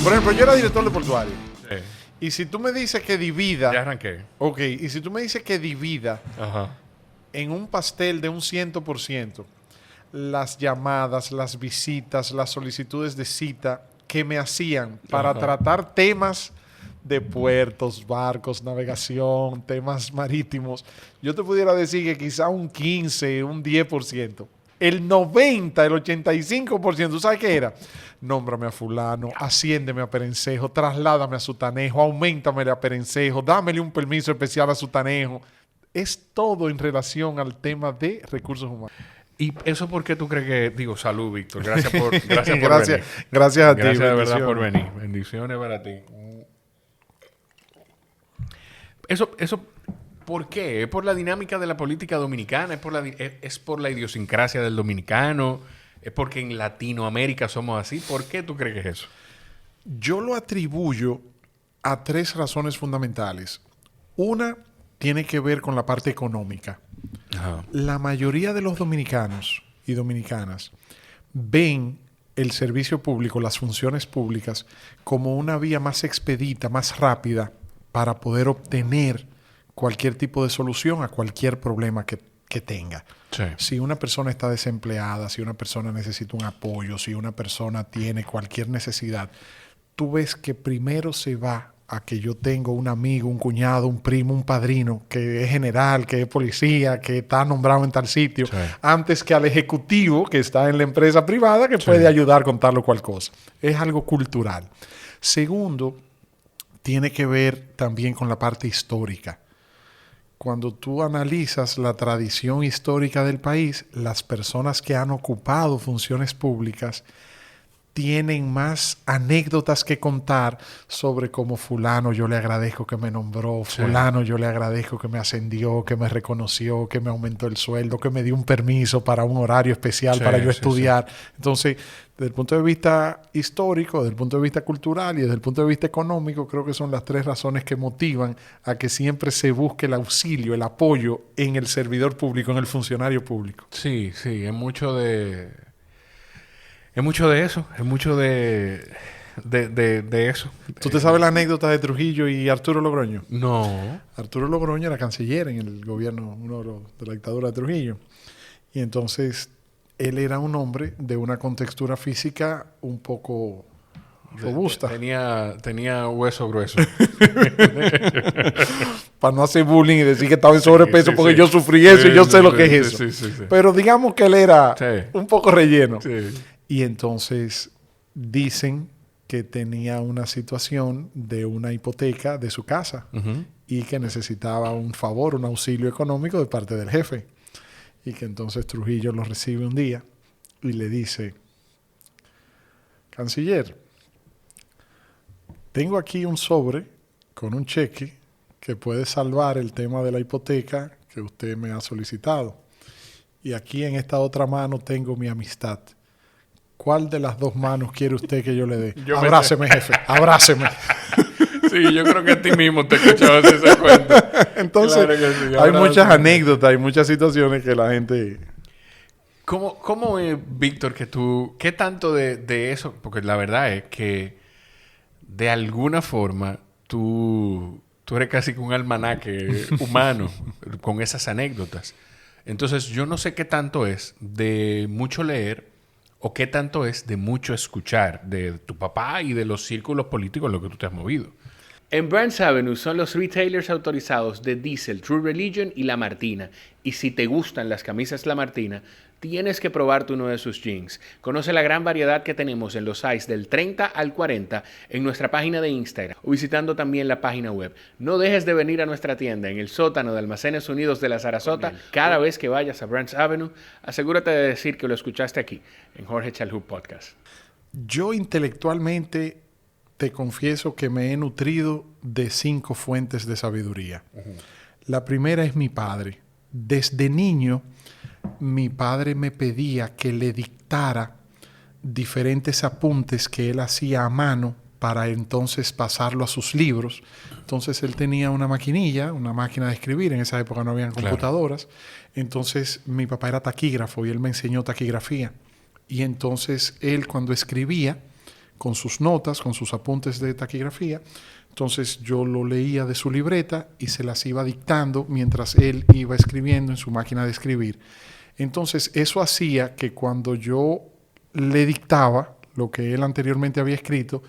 Por ejemplo, yo era director de portuario. Sí. Y si tú me dices que divida... Ya arranqué. Ok, y si tú me dices que divida Ajá. en un pastel de un 100% las llamadas, las visitas, las solicitudes de cita que me hacían para tratar temas de puertos, barcos, navegación, temas marítimos, yo te pudiera decir que quizá un 15, un 10%. El 90, el 85%, ¿sabes qué era? Nómbrame a fulano, asciéndeme a Perencejo, trasládame a Sutanejo, auméntamele a Perencejo, dámele un permiso especial a Sutanejo. Es todo en relación al tema de recursos humanos. ¿Y eso por qué tú crees que... Digo, salud, Víctor. Gracias por venir. Gracias a ti. Gracias de verdad bendiciones. por venir. Bendiciones para ti. Eso, ¿por qué? ¿Es por la dinámica de la política dominicana? ¿Es por la idiosincrasia del dominicano? ¿Es porque en Latinoamérica somos así? ¿Por qué tú crees que es eso? Yo lo atribuyo a 3 razones fundamentales. Una tiene que ver con la parte económica. Ajá. La mayoría de los dominicanos y dominicanas ven el servicio público, las funciones públicas, como una vía más expedita, más rápida para poder obtener cualquier tipo de solución a cualquier problema que tenga. Sí. Si una persona está desempleada, si una persona necesita un apoyo, si una persona tiene cualquier necesidad, tú ves que primero se va a que yo tengo un amigo, un cuñado, un primo, un padrino que es general, que es policía, que está nombrado en tal sitio, Sí. antes que al ejecutivo que está en la empresa privada que puede ayudar con tal o cual cosa. Es algo cultural. Segundo, tiene que ver también con la parte histórica. Cuando tú analizas la tradición histórica del país, las personas que han ocupado funciones públicas tienen más anécdotas que contar sobre cómo fulano yo le agradezco que me nombró, fulano yo le agradezco que me ascendió, que me reconoció, que me aumentó el sueldo, que me dio un permiso para un horario especial para yo estudiar. Entonces, desde el punto de vista histórico, desde el punto de vista cultural y desde el punto de vista económico, creo que son las 3 razones que motivan a que siempre se busque el auxilio, el apoyo en el servidor público, en el funcionario público. Sí, es mucho de... Es mucho de eso. Es mucho de eso. ¿Tú te sabes la anécdota de Trujillo y Arturo Logroño? No. Arturo Logroño era canciller en el gobierno, de la dictadura de Trujillo. Y entonces él era un hombre de una contextura física un poco robusta. Tenía hueso grueso. Para no hacer bullying y decir que estaba en sobrepeso porque yo sufrí eso y yo sé lo que es eso. Sí. Pero digamos que él era un poco relleno. Sí. Y entonces dicen que tenía una situación de una hipoteca de su casa y que necesitaba un favor, un auxilio económico de parte del jefe. Y que entonces Trujillo lo recibe un día y le dice: canciller, tengo aquí un sobre con un cheque que puede salvar el tema de la hipoteca que usted me ha solicitado. Y aquí en esta otra mano tengo mi amistad. ¿Cuál de las 2 manos quiere usted que yo le dé? Abráceme, jefe, abráceme. Sí, yo creo que a ti mismo te escuchabas ese cuento. Entonces, Claro que sí, hay muchas anécdotas, hay muchas situaciones que la gente... ¿Cómo es, Víctor, que tú... ¿Qué tanto de eso? Porque la verdad es que de alguna forma tú eres casi que un almanaque humano con esas anécdotas. Entonces, yo no sé qué tanto es de mucho leer o qué tanto es de mucho escuchar de tu papá y de los círculos políticos en los que tú te has movido. En Brands Avenue son los retailers autorizados de Diesel, True Religion y La Martina. Y si te gustan las camisas La Martina, tienes que probarte uno de sus jeans. Conoce la gran variedad que tenemos en los size del 30 al 40 en nuestra página de Instagram o visitando también la página web. No dejes de venir a nuestra tienda en el sótano de Almacenes Unidos de la Sarasota. Cada vez que vayas a Brands Avenue, asegúrate de decir que lo escuchaste aquí, en Jorge Chalhub Podcast. Yo intelectualmente te confieso que me he nutrido de 5 fuentes de sabiduría. La primera es mi padre. Desde niño, mi padre me pedía que le dictara diferentes apuntes que él hacía a mano para entonces pasarlo a sus libros. Entonces él tenía una maquinilla, una máquina de escribir. En esa época no habían computadoras. Entonces mi papá era taquígrafo y él me enseñó taquigrafía. Y entonces él, cuando escribía, con sus notas, con sus apuntes de taquigrafía. Entonces yo lo leía de su libreta y se las iba dictando mientras él iba escribiendo en su máquina de escribir. Entonces eso hacía que cuando yo le dictaba lo que él anteriormente había escrito,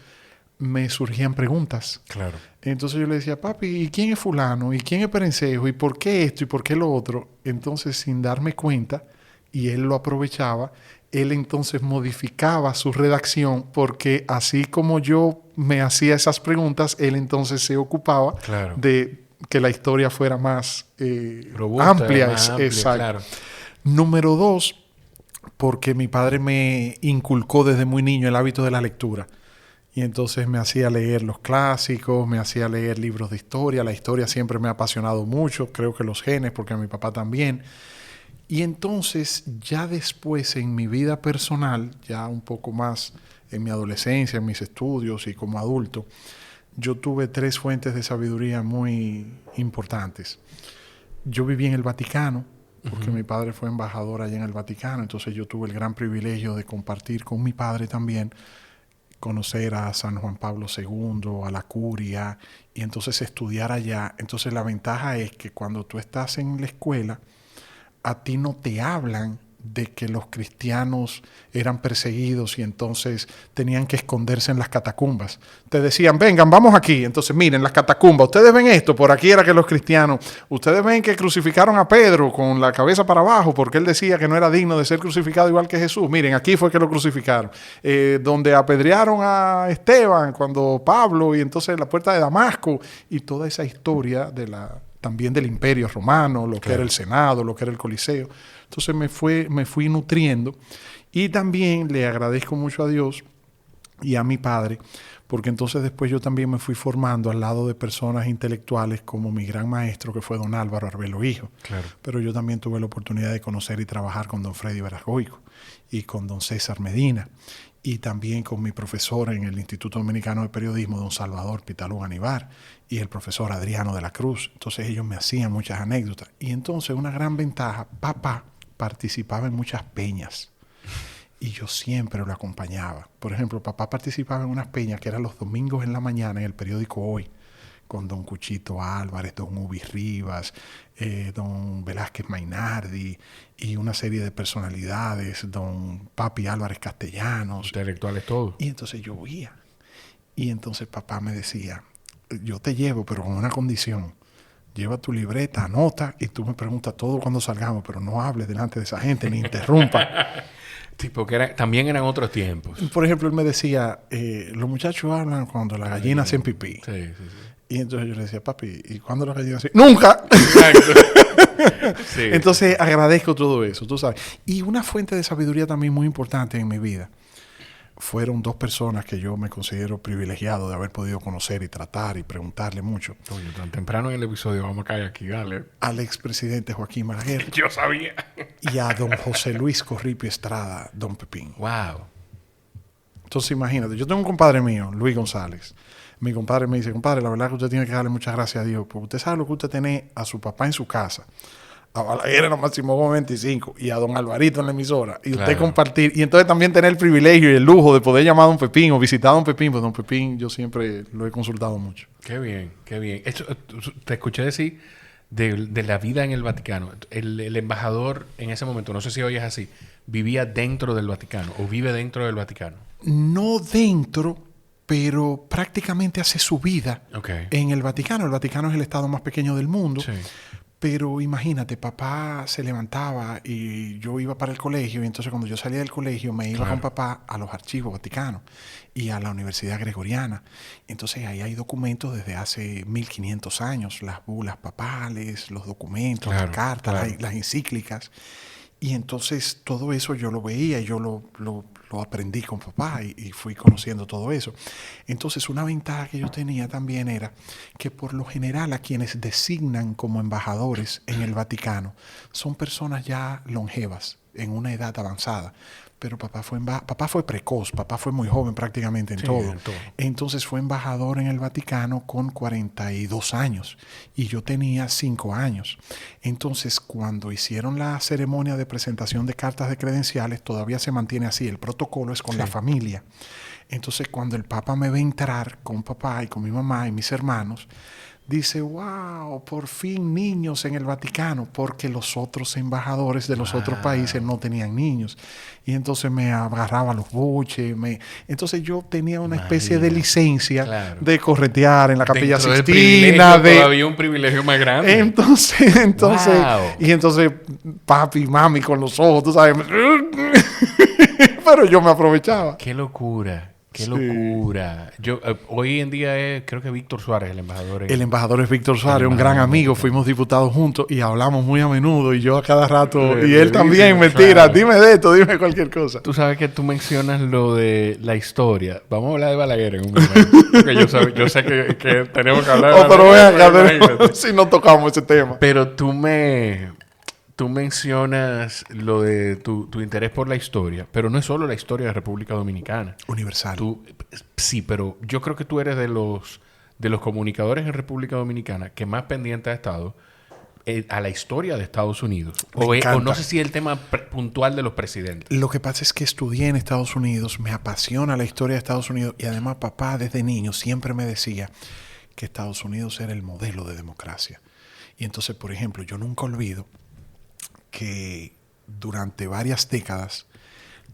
me surgían preguntas. Claro. Entonces yo le decía, papi, ¿y quién es fulano? ¿Y quién es Perencejo? ¿Y por qué esto? ¿Y por qué lo otro? Entonces, sin darme cuenta, y él lo aprovechaba, él entonces modificaba su redacción porque así como yo me hacía esas preguntas, él entonces se ocupaba de que la historia fuera más robusta, amplia. más amplia, exacto. Claro. Número 2, porque mi padre me inculcó desde muy niño el hábito de la lectura. Y entonces me hacía leer los clásicos, me hacía leer libros de historia. La historia siempre me ha apasionado mucho, creo que los genes, porque a mi papá también. Y entonces ya después en mi vida personal, ya un poco más en mi adolescencia, en mis estudios y como adulto, yo tuve 3 fuentes de sabiduría muy importantes. Yo viví en el Vaticano, porque mi padre fue embajador allá en el Vaticano, entonces yo tuve el gran privilegio de compartir con mi padre también, conocer a San Juan Pablo II, a la curia, y entonces estudiar allá. Entonces la ventaja es que cuando tú estás en la escuela, a ti no te hablan de que los cristianos eran perseguidos y entonces tenían que esconderse en las catacumbas. Te decían, vengan, vamos aquí. Entonces, miren, las catacumbas, ustedes ven esto, por aquí era que los cristianos, ustedes ven que crucificaron a Pedro con la cabeza para abajo porque él decía que no era digno de ser crucificado igual que Jesús. Miren, aquí fue que lo crucificaron. Donde apedrearon a Esteban, cuando Pablo, y entonces la puerta de Damasco, y toda esa historia de también del Imperio Romano, lo que era el Senado, lo que era el Coliseo. Entonces me fui nutriendo y también le agradezco mucho a Dios y a mi padre, porque entonces después yo también me fui formando al lado de personas intelectuales como mi gran maestro, que fue don Álvaro Arbelo Hijo. Claro. Pero yo también tuve la oportunidad de conocer y trabajar con don Freddy Verasgoico y con don César Medina, y también con mi profesor en el Instituto Dominicano de Periodismo, don Salvador Pitalú Anibar, y el profesor Adriano de la Cruz. Entonces ellos me hacían muchas anécdotas. Y entonces una gran ventaja, papá participaba en muchas peñas y yo siempre lo acompañaba. Por ejemplo, papá participaba en unas peñas que eran los domingos en la mañana en el periódico Hoy, con don Cuchito Álvarez, don Ubi Rivas, don Velázquez Mainardi y una serie de personalidades, don Papi Álvarez Castellanos. Intelectuales todos. Y entonces yo oía. Y entonces papá me decía, yo te llevo, pero con una condición. Lleva tu libreta, anota y tú me preguntas todo cuando salgamos, pero no hables delante de esa gente, ni interrumpa. Sí, porque también eran otros tiempos. Por ejemplo, él me decía, los muchachos hablan cuando las gallinas hacen pipí. Sí. Y entonces yo le decía, papi, ¿y cuándo las gallinas hacen? ¡Nunca! Sí. Entonces agradezco todo eso, tú sabes. Y una fuente de sabiduría también muy importante en mi vida fueron 2 personas que yo me considero privilegiado de haber podido conocer y tratar y preguntarle mucho. Oye, tan temprano en el episodio, vamos a caer aquí, dale. Al expresidente Joaquín Balaguer. Yo sabía. Y a don José Luis Corripio Estrada, don Pepín. Wow. Entonces imagínate, yo tengo un compadre mío, Luis González. Mi compadre me dice, compadre, la verdad que usted tiene que darle muchas gracias a Dios, porque usted sabe lo que usted tiene a su papá en su casa, a Balaguer en la Máximo 25 y a don Alvarito en la emisora, y usted compartir, y entonces también tener el privilegio y el lujo de poder llamar a don Pepín o visitar a don Pepín, pues don Pepín yo siempre lo he consultado mucho. Qué bien, qué bien. Esto, te escuché decir de la vida en el Vaticano. El embajador en ese momento, no sé si hoy es así, vivía dentro del Vaticano o vive dentro del Vaticano. No dentro, pero prácticamente hace su vida en el Vaticano. El Vaticano es el estado más pequeño del mundo. Sí. Pero imagínate, papá se levantaba y yo iba para el colegio, y entonces cuando yo salía del colegio me iba con papá a los archivos vaticanos y a la Universidad Gregoriana. Entonces ahí hay documentos desde hace 1500 años, las bulas papales, los documentos, las cartas, las encíclicas. Y entonces todo eso yo lo veía y yo lo aprendí con papá y fui conociendo todo eso. Entonces una ventaja que yo tenía también era que por lo general a quienes designan como embajadores en el Vaticano son personas ya longevas, en una edad avanzada. Pero papá fue precoz, papá fue muy joven prácticamente en todo. Entonces fue embajador en el Vaticano con 42 años y yo tenía 5 años. Entonces cuando hicieron la ceremonia de presentación de cartas de credenciales, todavía se mantiene así, el protocolo es con la familia. Entonces, cuando el Papa me ve entrar con papá y con mi mamá y mis hermanos, dice, wow, por fin niños en el Vaticano, porque los otros embajadores de los otros países no tenían niños. Y entonces me agarraba los buches. Entonces yo tenía una especie de licencia de corretear en la Capilla Sixtina. Todavía un privilegio más grande. Entonces, papi y mami con los ojos, tú sabes. Pero yo me aprovechaba. ¡Qué locura! ¡Qué locura! Yo, hoy en día creo que Víctor Suárez, el embajador. El embajador es Víctor Suárez, un gran amigo. Fuimos diputados juntos y hablamos muy a menudo. Y yo a cada rato... y él también me tira. Dime de esto, dime cualquier cosa. Tú sabes que tú mencionas lo de la historia. Vamos a hablar de Balaguer en un momento. Porque yo sé que tenemos que hablar de Balaguer. Pero vean, si no tocamos ese tema. Pero tú mencionas lo de tu interés por la historia, pero no es solo la historia de la República Dominicana. Universal. Sí, pero yo creo que tú eres de los comunicadores en República Dominicana que más pendiente ha estado a la historia de Estados Unidos. O no sé si es el tema puntual de los presidentes. Lo que pasa es que estudié en Estados Unidos, me apasiona la historia de Estados Unidos y además papá desde niño siempre me decía que Estados Unidos era el modelo de democracia. Y entonces, por ejemplo, yo nunca olvido que durante varias décadas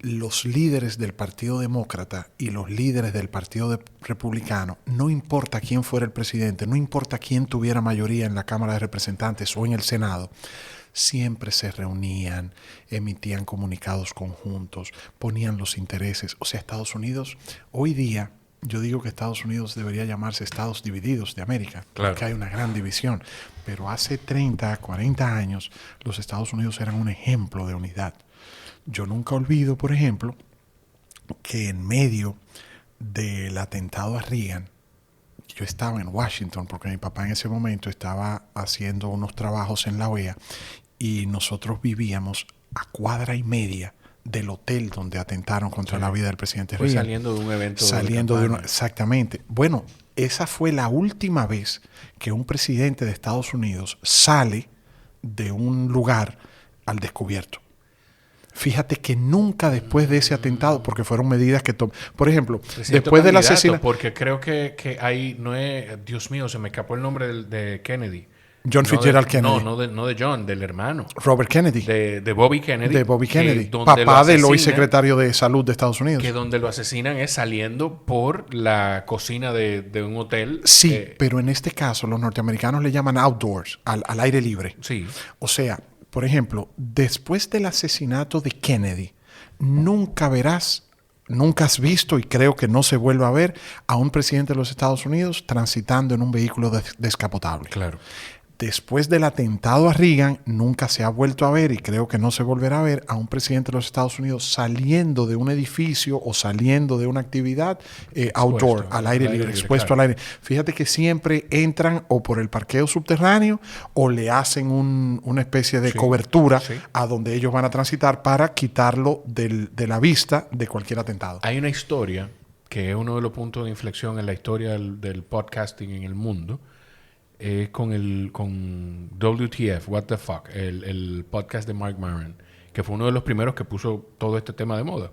los líderes del Partido Demócrata y los líderes del Partido Republicano, no importa quién fuera el presidente, no importa quién tuviera mayoría en la Cámara de Representantes o en el Senado, siempre se reunían, emitían comunicados conjuntos, ponían los intereses. O sea, Estados Unidos, hoy día, yo digo que Estados Unidos debería llamarse Estados Divididos de América, claro, porque hay una gran división. Pero hace 30, 40 años, los Estados Unidos eran un ejemplo de unidad. Yo nunca olvido, por ejemplo, que en medio del atentado a Reagan, yo estaba en Washington, porque mi papá en ese momento estaba haciendo unos trabajos en la OEA, y nosotros vivíamos a cuadra y media del hotel donde atentaron contra la vida del presidente Reagan. Saliendo de un evento. Exactamente. Bueno, esa fue la última vez que un presidente de Estados Unidos sale de un lugar al descubierto. Fíjate que nunca después de ese atentado, porque fueron medidas que tomó. Por ejemplo, después del asesinato. Porque creo que ahí no es. Dios mío, se me escapó el nombre de Kennedy. John Fitzgerald Kennedy. No de John, del hermano. Robert Kennedy. De Bobby Kennedy. De Bobby Kennedy. Papá del hoy secretario de Salud de Estados Unidos. Que donde lo asesinan es saliendo por la cocina de un hotel. Sí, pero en este caso los norteamericanos le llaman outdoors, al aire libre. Sí. O sea, por ejemplo, después del asesinato de Kennedy, nunca has visto, y creo que no se vuelve a ver, a un presidente de los Estados Unidos transitando en un vehículo descapotable. Claro. Después del atentado a Reagan, nunca se ha vuelto a ver, y creo que no se volverá a ver, a un presidente de los Estados Unidos saliendo de un edificio o saliendo de una actividad outdoor, al aire libre, expuesto al aire. Fíjate que siempre entran o por el parqueo subterráneo o le hacen una especie de cobertura a donde ellos van a transitar para quitarlo de la vista de cualquier atentado. Hay una historia que es uno de los puntos de inflexión en la historia del podcasting en el mundo. Con WTF, What the Fuck, el podcast de Mark Maron, que fue uno de los primeros que puso todo este tema de moda.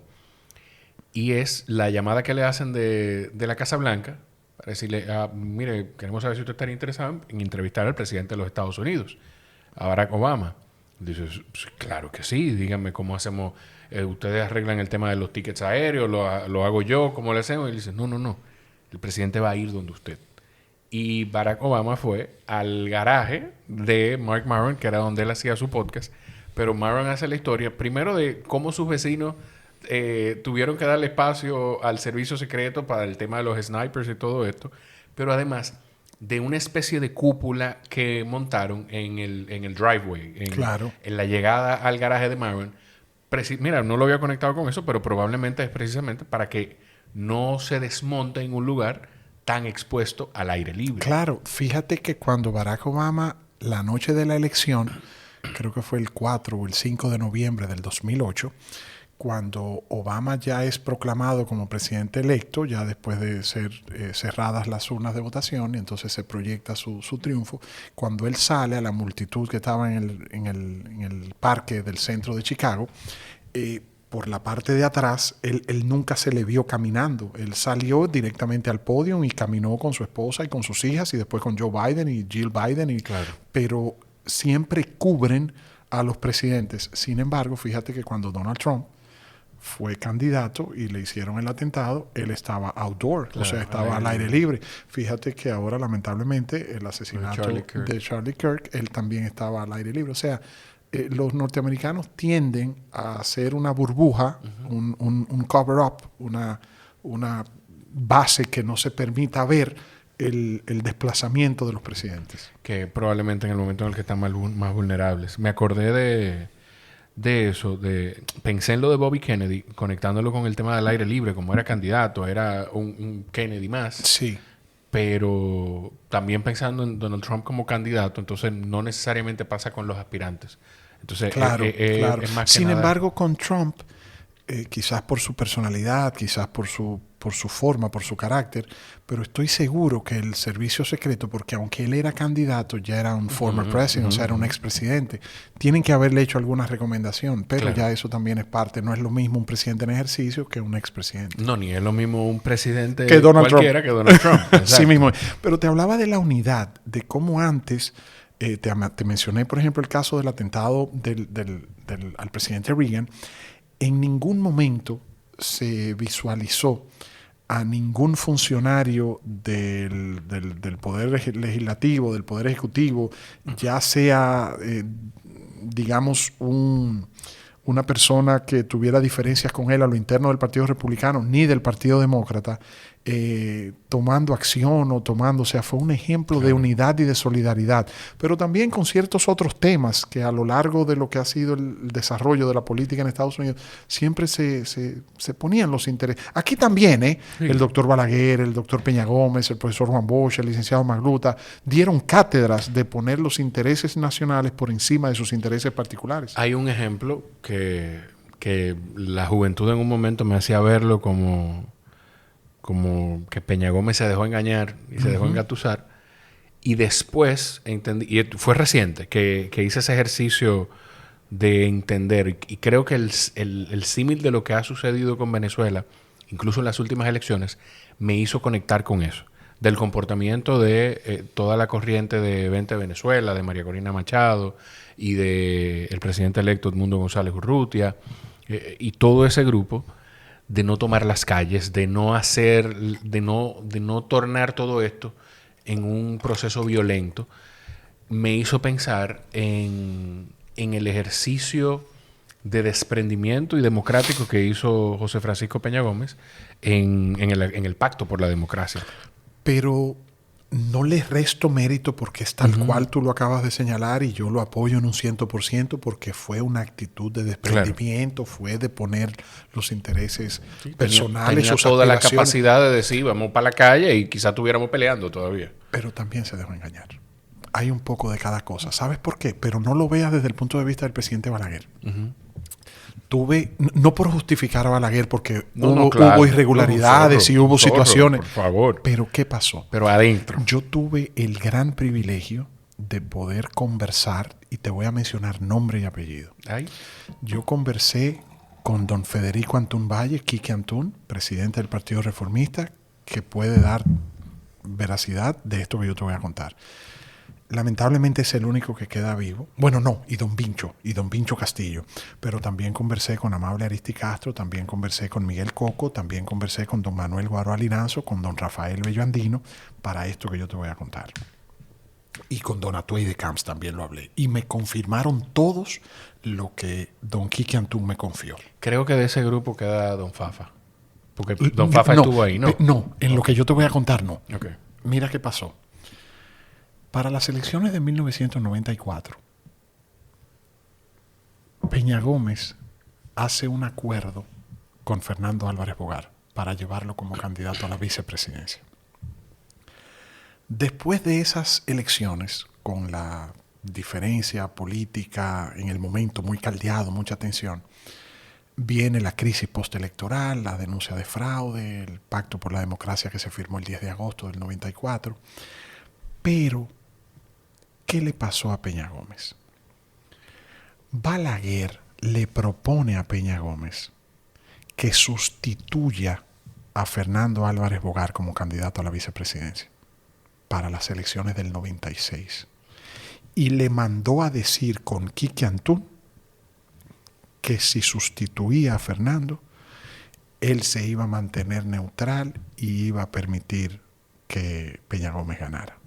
Y es la llamada que le hacen de la Casa Blanca para decirle, mire, queremos saber si usted estaría interesado en entrevistar al presidente de los Estados Unidos, a Barack Obama. Dice, claro que sí, díganme cómo hacemos, ustedes arreglan el tema de los tickets aéreos, lo hago yo, ¿cómo le hacemos? Y él dice, no, el presidente va a ir donde usted. Y Barack Obama fue al garaje de Mark Maron, que era donde él hacía su podcast. Pero Maron hace la historia, primero de cómo sus vecinos tuvieron que darle espacio al servicio secreto para el tema de los snipers y todo esto. Pero además de una especie de cúpula que montaron en el driveway, en la llegada al garaje de Maron. Mira, no lo había conectado con eso, pero probablemente es precisamente para que no se desmonte en un lugar tan expuesto al aire libre. Claro, fíjate que cuando Barack Obama, la noche de la elección, creo que fue el 4 o el 5 de noviembre del 2008, cuando Obama ya es proclamado como presidente electo, ya después de ser cerradas las urnas de votación, y entonces se proyecta su triunfo, cuando él sale a la multitud que estaba en el parque del centro de Chicago, por la parte de atrás, él nunca se le vio caminando. Él salió directamente al podio y caminó con su esposa y con sus hijas y después con Joe Biden y Jill Biden. Claro. Pero siempre cubren a los presidentes. Sin embargo, fíjate que cuando Donald Trump fue candidato y le hicieron el atentado, él estaba outdoor, Claro, o sea, estaba al aire libre. Fíjate que ahora, lamentablemente, el asesinato de Charlie Kirk, él también estaba al aire libre. O sea, los norteamericanos tienden a hacer una burbuja, un cover-up, una base que no se permita ver el desplazamiento de los presidentes. Que probablemente en el momento en el que están más vulnerables. Me acordé de eso, pensé en lo de Bobby Kennedy, conectándolo con el tema del aire libre, como era candidato, era un Kennedy más. Sí. Pero también pensando en Donald Trump como candidato, entonces no necesariamente pasa con los aspirantes. Entonces, claro. es más que Sin nada... embargo, con Trump, quizás por su personalidad, quizás por su forma, por su carácter, pero estoy seguro que el servicio secreto, porque aunque él era candidato, ya era un former president, o sea, era un expresidente, tienen que haberle hecho alguna recomendación, pero claro, ya eso también es parte. No es lo mismo un presidente en ejercicio que un expresidente. No, ni es lo mismo un presidente que Donald cualquiera Trump. que Donald Trump. Sí mismo. Pero te hablaba de la unidad, de cómo antes, te mencioné, por ejemplo, el caso del atentado al presidente Reagan. En ningún momento se visualizó a ningún funcionario del Poder Legislativo, del Poder Ejecutivo, ya sea, digamos, una persona que tuviera diferencias con él a lo interno del Partido Republicano ni del Partido Demócrata, tomando acción o sea, fue un ejemplo de unidad y de solidaridad, pero también con ciertos otros temas que a lo largo de lo que ha sido el desarrollo de la política en Estados Unidos siempre se ponían los intereses. Aquí también, sí. El doctor Balaguer, el doctor Peña Gómez, el profesor Juan Bosch, el licenciado Magluta, dieron cátedras de poner los intereses nacionales por encima de sus intereses particulares. Hay un ejemplo que la juventud en un momento me hacía verlo como que Peña Gómez se dejó engañar y se dejó engatusar. Y después entendí, y fue reciente, que hice ese ejercicio de entender. Y creo que el símil de lo que ha sucedido con Venezuela, incluso en las últimas elecciones, me hizo conectar con eso. Del comportamiento de toda la corriente de Vente Venezuela, de María Corina Machado y del presidente electo Edmundo González Urrutia, y todo ese grupo, de no tomar las calles, de no tornar todo esto en un proceso violento, me hizo pensar en el ejercicio de desprendimiento y democrático que hizo José Francisco Peña Gómez en el Pacto por la Democracia. Pero no le resto mérito porque es tal cual tú lo acabas de señalar y yo lo apoyo en un 100% porque fue una actitud de desprendimiento, fue de poner los intereses personales. Tenía toda la capacidad de decir, vamos para la calle y quizá estuviéramos peleando todavía. Pero también se dejó engañar. Hay un poco de cada cosa. ¿Sabes por qué? Pero no lo veas desde el punto de vista del presidente Balaguer. No por justificar a Balaguer, porque hubo irregularidades y hubo situaciones. Por favor. Pero ¿qué pasó? Pero adentro. Yo tuve el gran privilegio de poder conversar, y te voy a mencionar nombre y apellido. Ay. Yo conversé con don Federico Antún Valle, Quique Antún, presidente del Partido Reformista, que puede dar veracidad de esto que yo te voy a contar. Lamentablemente es el único que queda vivo. Bueno, no, y don Vincho Castillo. Pero también conversé con Amable Aristi Castro, también conversé con Miguel Coco, también conversé con don Manuel Guaro Aliranzo, con don Rafael Bello Andino, para esto que yo te voy a contar. Y con don Atuey de Camps también lo hablé. Y me confirmaron todos lo que don Quique Antún me confió. Creo que de ese grupo queda don Fafa. Porque don Fafa estuvo ahí, ¿no? No, en lo que yo te voy a contar, no. Okay. Mira qué pasó. Para las elecciones de 1994, Peña Gómez hace un acuerdo con Fernando Álvarez Bogar para llevarlo como candidato a la vicepresidencia. Después de esas elecciones, con la diferencia política en el momento muy caldeado, mucha tensión, viene la crisis postelectoral, la denuncia de fraude, el pacto por la democracia que se firmó el 10 de agosto del 94. Pero, ¿qué le pasó a Peña Gómez? Balaguer le propone a Peña Gómez que sustituya a Fernando Álvarez Bogar como candidato a la vicepresidencia para las elecciones del 96. Y le mandó a decir con Quique Antún que si sustituía a Fernando, él se iba a mantener neutral y iba a permitir que Peña Gómez ganara.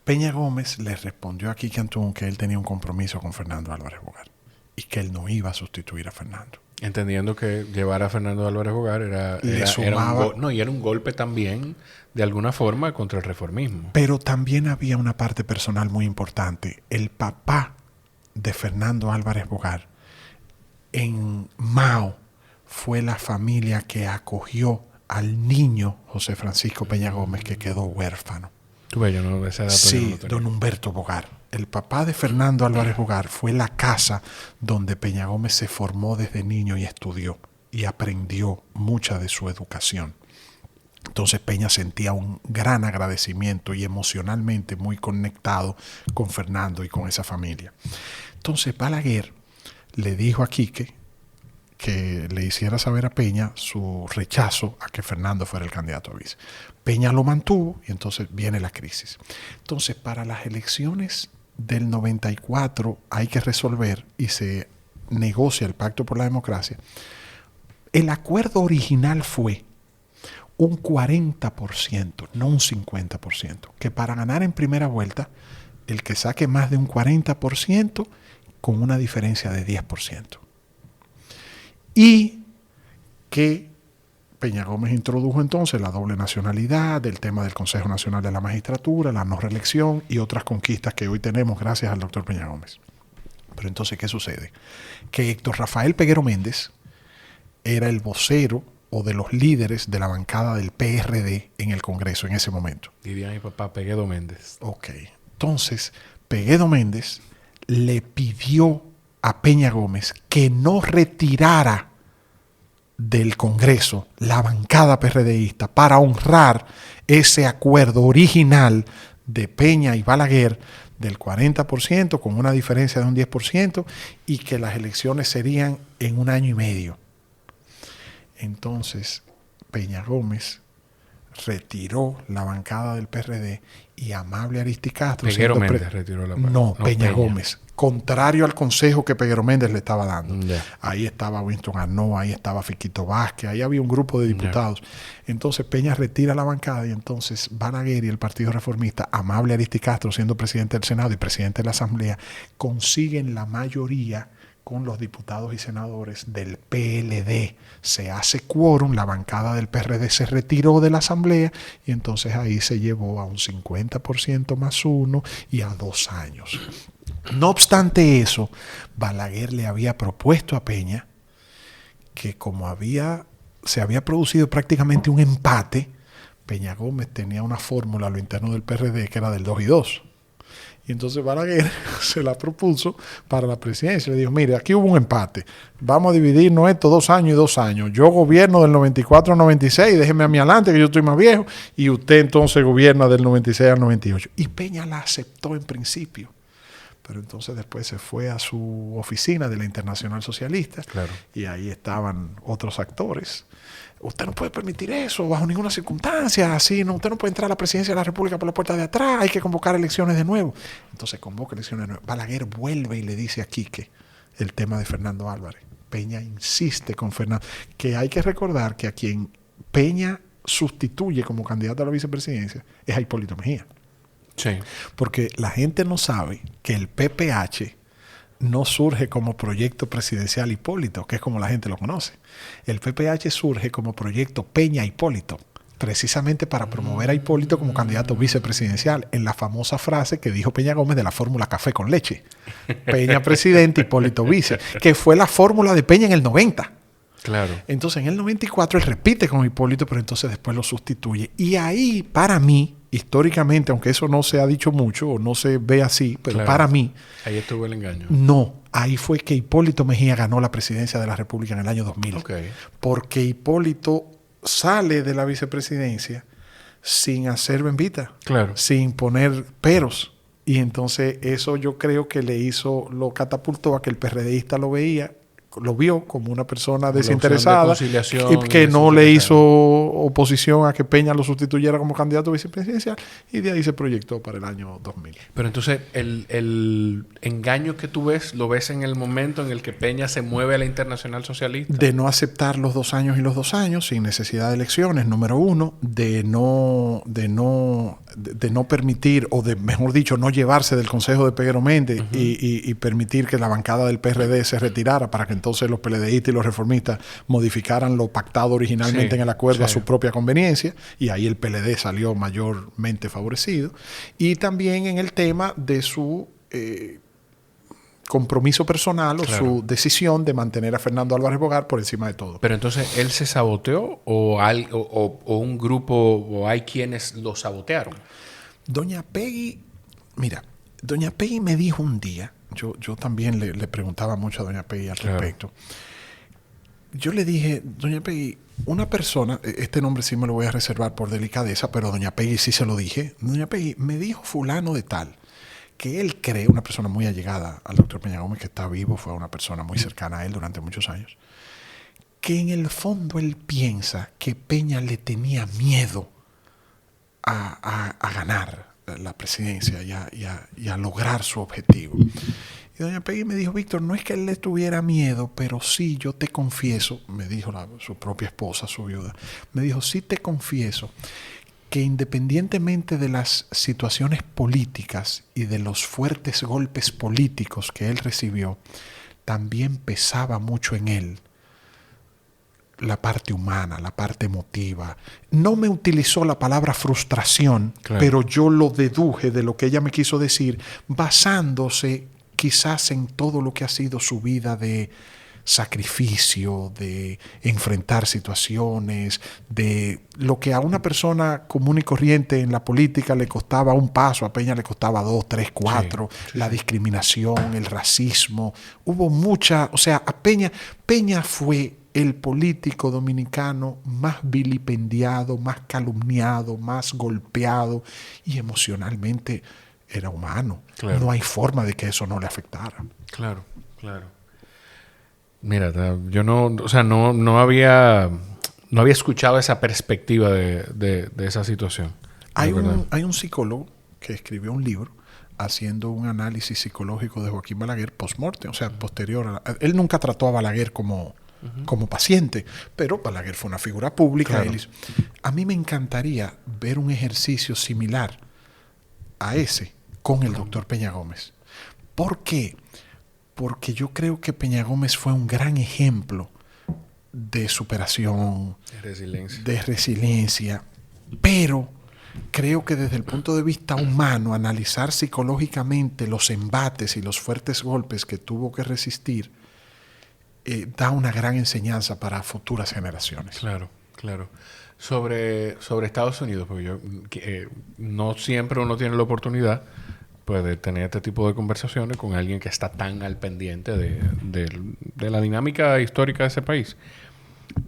Peña Gómez le respondió a Quique Antún que él tenía un compromiso con Fernando Álvarez Bogar y que él no iba a sustituir a Fernando. Entendiendo que llevar a Fernando Álvarez Bogar era un golpe también, de alguna forma, contra el reformismo. Pero también había una parte personal muy importante. El papá de Fernando Álvarez Bogar en Mao fue la familia que acogió al niño José Francisco Peña Gómez, que quedó huérfano. Tú ves, yo no, ese dato yo no Sí, lo tenía. don Humberto Bogar. El papá de Fernando Álvarez Bogar fue la casa donde Peña Gómez se formó desde niño y estudió y aprendió mucha de su educación. Entonces Peña sentía un gran agradecimiento y emocionalmente muy conectado con Fernando y con esa familia. Entonces Balaguer le dijo a Quique que le hiciera saber a Peña su rechazo a que Fernando fuera el candidato a vice. Peña lo mantuvo y entonces viene la crisis. Entonces, para las elecciones del 94 hay que resolver y se negocia el Pacto por la Democracia. El acuerdo original fue un 40%, no un 50%, que para ganar en primera vuelta, el que saque más de un 40% con una diferencia de 10%. Y que Peña Gómez introdujo entonces la doble nacionalidad, el tema del Consejo Nacional de la Magistratura, la no reelección y otras conquistas que hoy tenemos gracias al doctor Peña Gómez. Pero entonces, ¿qué sucede? Que Héctor Rafael Peguero Méndez era el vocero o de los líderes de la bancada del PRD en el Congreso en ese momento. Diría mi papá Peguedo Méndez. Ok. Entonces, Peguero Méndez le pidió a Peña Gómez que no retirara del Congreso la bancada PRDista para honrar ese acuerdo original de Peña y Balaguer del 40% con una diferencia de un 10% y que las elecciones serían en 1 año y medio. Entonces, Peña Gómez retiró la bancada del PRD y Amable Aristizcastro... Peguero Méndez retiró la bancada. No, Peña Gómez. Contrario al consejo que Peguero Méndez le estaba dando. Yeah. Ahí estaba Winston Arnoux, ahí estaba Fiquito Vázquez, ahí había un grupo de diputados. Yeah. Entonces Peña retira la bancada y entonces Balaguer y el Partido Reformista, Amable Aristizcastro siendo presidente del Senado y presidente de la Asamblea, consiguen la mayoría con los diputados y senadores del PLD. Se hace quórum, la bancada del PRD se retiró de la Asamblea y entonces ahí se llevó a un 50% más 1 y a 2 años. No obstante eso, Balaguer le había propuesto a Peña que como se había producido prácticamente un empate, Peña Gómez tenía una fórmula a lo interno del PRD que era del 2 y 2. Y entonces Balaguer se la propuso para la presidencia. Le dijo, mire, aquí hubo un empate. Vamos a dividirnos esto 2 años y 2 años. Yo gobierno del 94 al 96, déjeme a mí adelante que yo estoy más viejo. Y usted entonces gobierna del 96 al 98. Y Peña la aceptó en principio. Pero entonces después se fue a su oficina de la Internacional Socialista. Claro. Y ahí estaban otros actores. Usted no puede permitir eso bajo ninguna circunstancia. Así, no, usted no puede entrar a la presidencia de la República por la puerta de atrás. Hay que convocar elecciones de nuevo. Entonces convoca elecciones de nuevo. Balaguer vuelve y le dice a Quique el tema de Fernando Álvarez. Peña insiste con Fernando. Que hay que recordar que a quien Peña sustituye como candidato a la vicepresidencia es a Hipólito Mejía. Sí. Porque la gente no sabe que el PPH no surge como proyecto presidencial Hipólito, que es como la gente lo conoce. El PPH surge como proyecto Peña Hipólito, precisamente para promover a Hipólito como candidato vicepresidencial, en la famosa frase que dijo Peña Gómez de la fórmula café con leche. Peña presidente, Hipólito vice, que fue la fórmula de Peña en el 90. Claro. Entonces en el 94 él repite con Hipólito, pero entonces después lo sustituye. Y ahí, para mí, históricamente, aunque eso no se ha dicho mucho o no se ve así, pero claro, para mí... Ahí estuvo el engaño. No, ahí fue que Hipólito Mejía ganó la presidencia de la República en el año 2000. Okay. Porque Hipólito sale de la vicepresidencia sin hacer bembita, claro, sin poner peros. Y entonces eso yo creo que lo catapultó a que el PRDista lo veía lo vio como una persona Como la opción de conciliación conciliación y que y no le secretario. hizo oposición a que Peña lo sustituyera como candidato vicepresidencial, y de ahí se proyectó para el año 2000. Pero entonces, el engaño que tú ves, lo ves en el momento en el que Peña se mueve a la Internacional Socialista. De no aceptar los 2 años y los 2 años sin necesidad de elecciones, número uno, de no permitir, o de, mejor dicho, no llevarse del Consejo de Peguero Méndez y permitir que la bancada del PRD se retirara para que entonces los PLDistas y los reformistas modificaran lo pactado originalmente Sí, en el acuerdo a sí. su propia conveniencia, y ahí el PLD salió mayormente favorecido. Y también en el tema de su compromiso personal o Claro. su decisión de mantener a Fernando Álvarez Bogar por encima de todo. Pero entonces, ¿él se saboteó o un grupo o hay quienes lo sabotearon? Doña Peggy me dijo un día, yo también le preguntaba mucho a Doña Peggy al Claro. respecto. Yo le dije, Doña Peggy, una persona, este nombre sí me lo voy a reservar por delicadeza, pero Doña Peggy sí se lo dije. Doña Peggy, me dijo fulano de tal, que él cree, una persona muy allegada al doctor Peña Gómez, que está vivo, fue una persona muy cercana a él durante muchos años, que en el fondo él piensa que Peña le tenía miedo a ganar la presidencia y a lograr su objetivo. Y doña Peggy me dijo, Víctor, no es que él le tuviera miedo, pero sí, yo te confieso, me dijo su propia esposa, su viuda, me dijo, sí te confieso que independientemente de las situaciones políticas y de los fuertes golpes políticos que él recibió, también pesaba mucho en él la parte humana, la parte emotiva. No me utilizó la palabra frustración, Claro. pero yo lo deduje de lo que ella me quiso decir, basándose quizás en todo lo que ha sido su vida de sacrificio, de enfrentar situaciones, de lo que a una persona común y corriente en la política le costaba un paso, a Peña le costaba 2, 3, 4, la discriminación, el racismo. Hubo mucha, o sea, a Peña fue el político dominicano más vilipendiado, más calumniado, más golpeado, y emocionalmente era humano. Claro. No hay forma de que eso no le afectara. Claro, claro. Mira, yo no había escuchado esa perspectiva de esa situación. Hay ¿verdad? un psicólogo que escribió un libro haciendo un análisis psicológico de Joaquín Balaguer post-mortem, o sea, posterior. Él nunca trató a Balaguer como paciente, pero Balaguer fue una figura pública. Claro. A mí me encantaría ver un ejercicio similar a ese con el doctor Peña Gómez. ¿Por qué? Porque yo creo que Peña Gómez fue un gran ejemplo de superación, de resiliencia, pero creo que desde el punto de vista humano, analizar psicológicamente los embates y los fuertes golpes que tuvo que resistir, da una gran enseñanza para futuras generaciones. Claro, claro. Sobre Estados Unidos, porque no siempre uno tiene la oportunidad pues, de tener este tipo de conversaciones con alguien que está tan al pendiente de la dinámica histórica de ese país.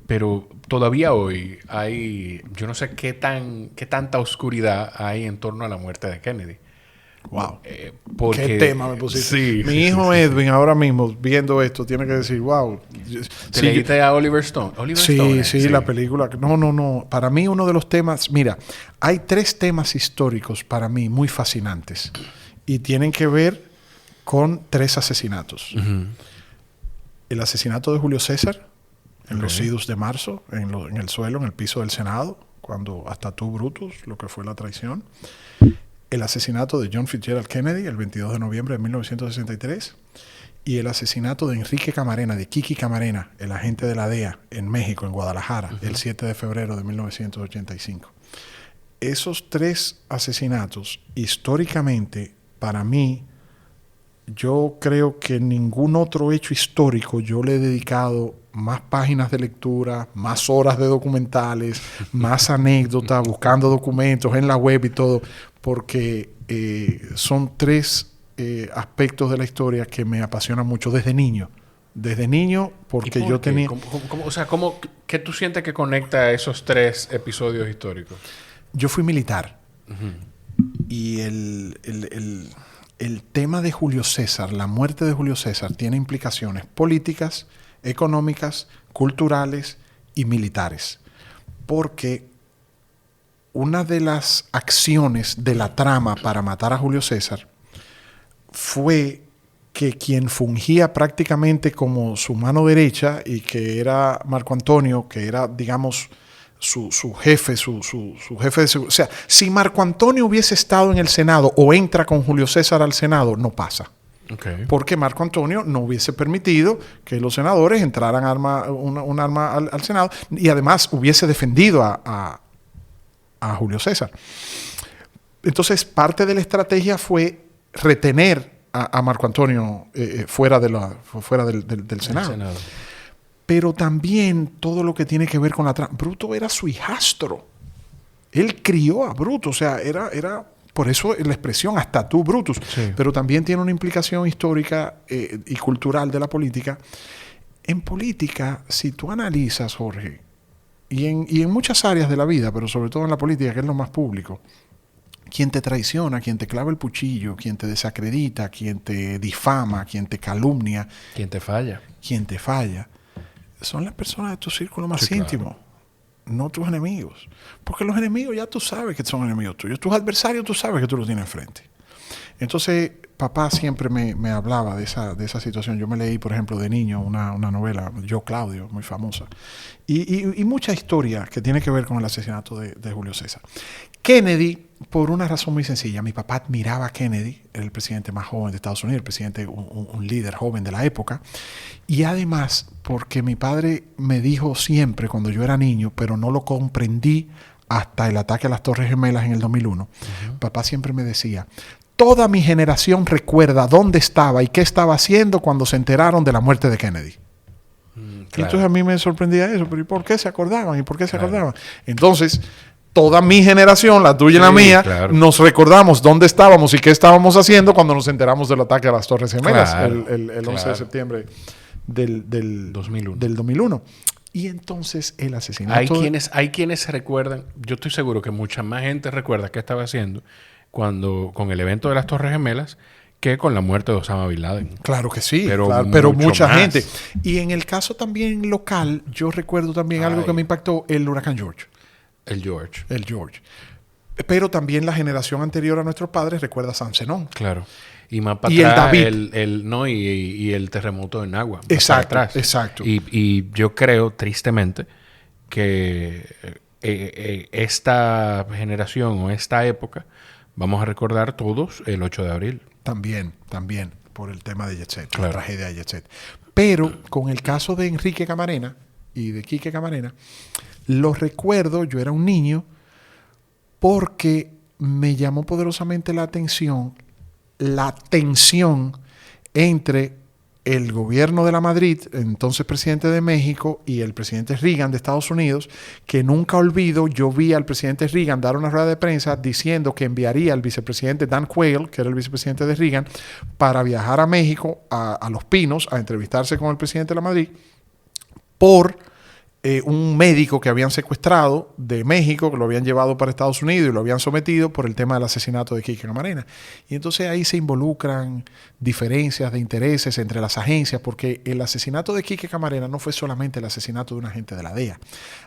Pero todavía hoy hay, yo no sé qué tanta oscuridad hay en torno a la muerte de Kennedy. Wow. Porque, ¿Qué tema me pusiste? Sí, Mi hijo Edwin, ahora mismo, viendo esto, tiene que decir, wow. ¿Te leíste a Oliver Stone? Sí, la película. No. Para mí uno de los temas... Mira, hay 3 temas históricos para mí muy fascinantes. Y tienen que ver con 3 asesinatos. Uh-huh. El asesinato de Julio César en los idus de marzo, en el suelo, en el piso del Senado, cuando hasta tú, Brutus, lo que fue la traición. El asesinato de John Fitzgerald Kennedy el 22 de noviembre de 1963 y el asesinato de Enrique Camarena, de Kiki Camarena, el agente de la DEA en México, en Guadalajara, el 7 de febrero de 1985. Esos 3 asesinatos, históricamente, para mí, yo creo que ningún otro hecho histórico yo le he dedicado más páginas de lectura, más horas de documentales, más anécdotas, buscando documentos en la web y todo, porque son 3 aspectos de la historia que me apasionan mucho desde niño. Desde niño, porque yo tenía... ¿Qué tú sientes que conecta esos 3 episodios históricos? Yo fui militar. Uh-huh. Y el tema de Julio César, la muerte de Julio César, tiene implicaciones políticas económicas, culturales y militares. Porque una de las acciones de la trama para matar a Julio César fue que quien fungía prácticamente como su mano derecha y que era Marco Antonio, que era, digamos, su jefe, su jefe de seguridad. O sea, si Marco Antonio hubiese estado en el Senado o entra con Julio César al Senado, no pasa. Okay. Porque Marco Antonio no hubiese permitido que los senadores entraran un arma al Senado y además hubiese defendido a Julio César. Entonces, parte de la estrategia fue retener a Marco Antonio fuera del Senado. Pero también todo lo que tiene que ver con la trama. Bruto era su hijastro. Él crió a Bruto. O sea, era por eso la expresión hasta tú, Brutus. Sí. Pero también tiene una implicación histórica y cultural de la política. En política, si tú analizas, Jorge, y en muchas áreas de la vida, pero sobre todo en la política, que es lo más público, quien te traiciona, quien te clava el cuchillo, quien te desacredita, quien te difama, quien te calumnia, ¿Quién te falla? quien te falla, son las personas de tu círculo más Sí, íntimo, no tus enemigos. Porque los enemigos ya tú sabes que son enemigos tuyos. Tus adversarios tú sabes que tú los tienes enfrente. Entonces, papá siempre me hablaba de esa situación. Yo me leí, por ejemplo, de niño una novela, Yo, Claudio, muy famosa. Y mucha historia que tiene que ver con el asesinato de Julio César. Kennedy, por una razón muy sencilla. Mi papá admiraba a Kennedy, el presidente más joven de Estados Unidos, el presidente, un líder joven de la época. Y además, porque mi padre me dijo siempre cuando yo era niño, pero no lo comprendí hasta el ataque a las Torres Gemelas en el 2001. Papá siempre me decía, toda mi generación recuerda dónde estaba y qué estaba haciendo cuando se enteraron de la muerte de Kennedy. Claro. Y entonces a mí me sorprendía eso, pero ¿y por qué se acordaban? ¿Y por qué se acordaban? Entonces, toda mi generación, la tuya y la mía, nos recordamos dónde estábamos y qué estábamos haciendo cuando nos enteramos del ataque a las Torres Gemelas el 11 de septiembre del 2001. Y entonces el asesinato... Hay quienes se recuerdan, yo estoy seguro que mucha más gente recuerda qué estaba haciendo con el evento de las Torres Gemelas que con la muerte de Osama Bin Laden. Claro que sí, pero mucha más. gente. Y en el caso también local, yo recuerdo también algo que me impactó, el huracán George. El George. Pero también la generación anterior a nuestros padres recuerda a San Zenón. Claro. Y más para y atrás, el David. y el terremoto en Agua. Exacto. Y yo creo, tristemente, que esta generación o esta época vamos a recordar todos el 8 de abril. También, por el tema de Jet Set, la tragedia de Jet Set. Pero con el caso de Enrique Camarena y de Quique Camarena, lo recuerdo, yo era un niño, porque me llamó poderosamente la atención la tensión entre el gobierno de la Madrid, entonces presidente de México, y el presidente Reagan de Estados Unidos, que nunca olvido, yo vi al presidente Reagan dar una rueda de prensa diciendo que enviaría al vicepresidente Dan Quayle, que era el vicepresidente de Reagan, para viajar a México, a Los Pinos, a entrevistarse con el presidente de la Madrid, por un médico que habían secuestrado de México, que lo habían llevado para Estados Unidos y lo habían sometido por el tema del asesinato de Quique Camarena. Y entonces ahí se involucran diferencias de intereses entre las agencias, porque el asesinato de Quique Camarena no fue solamente el asesinato de un agente de la DEA.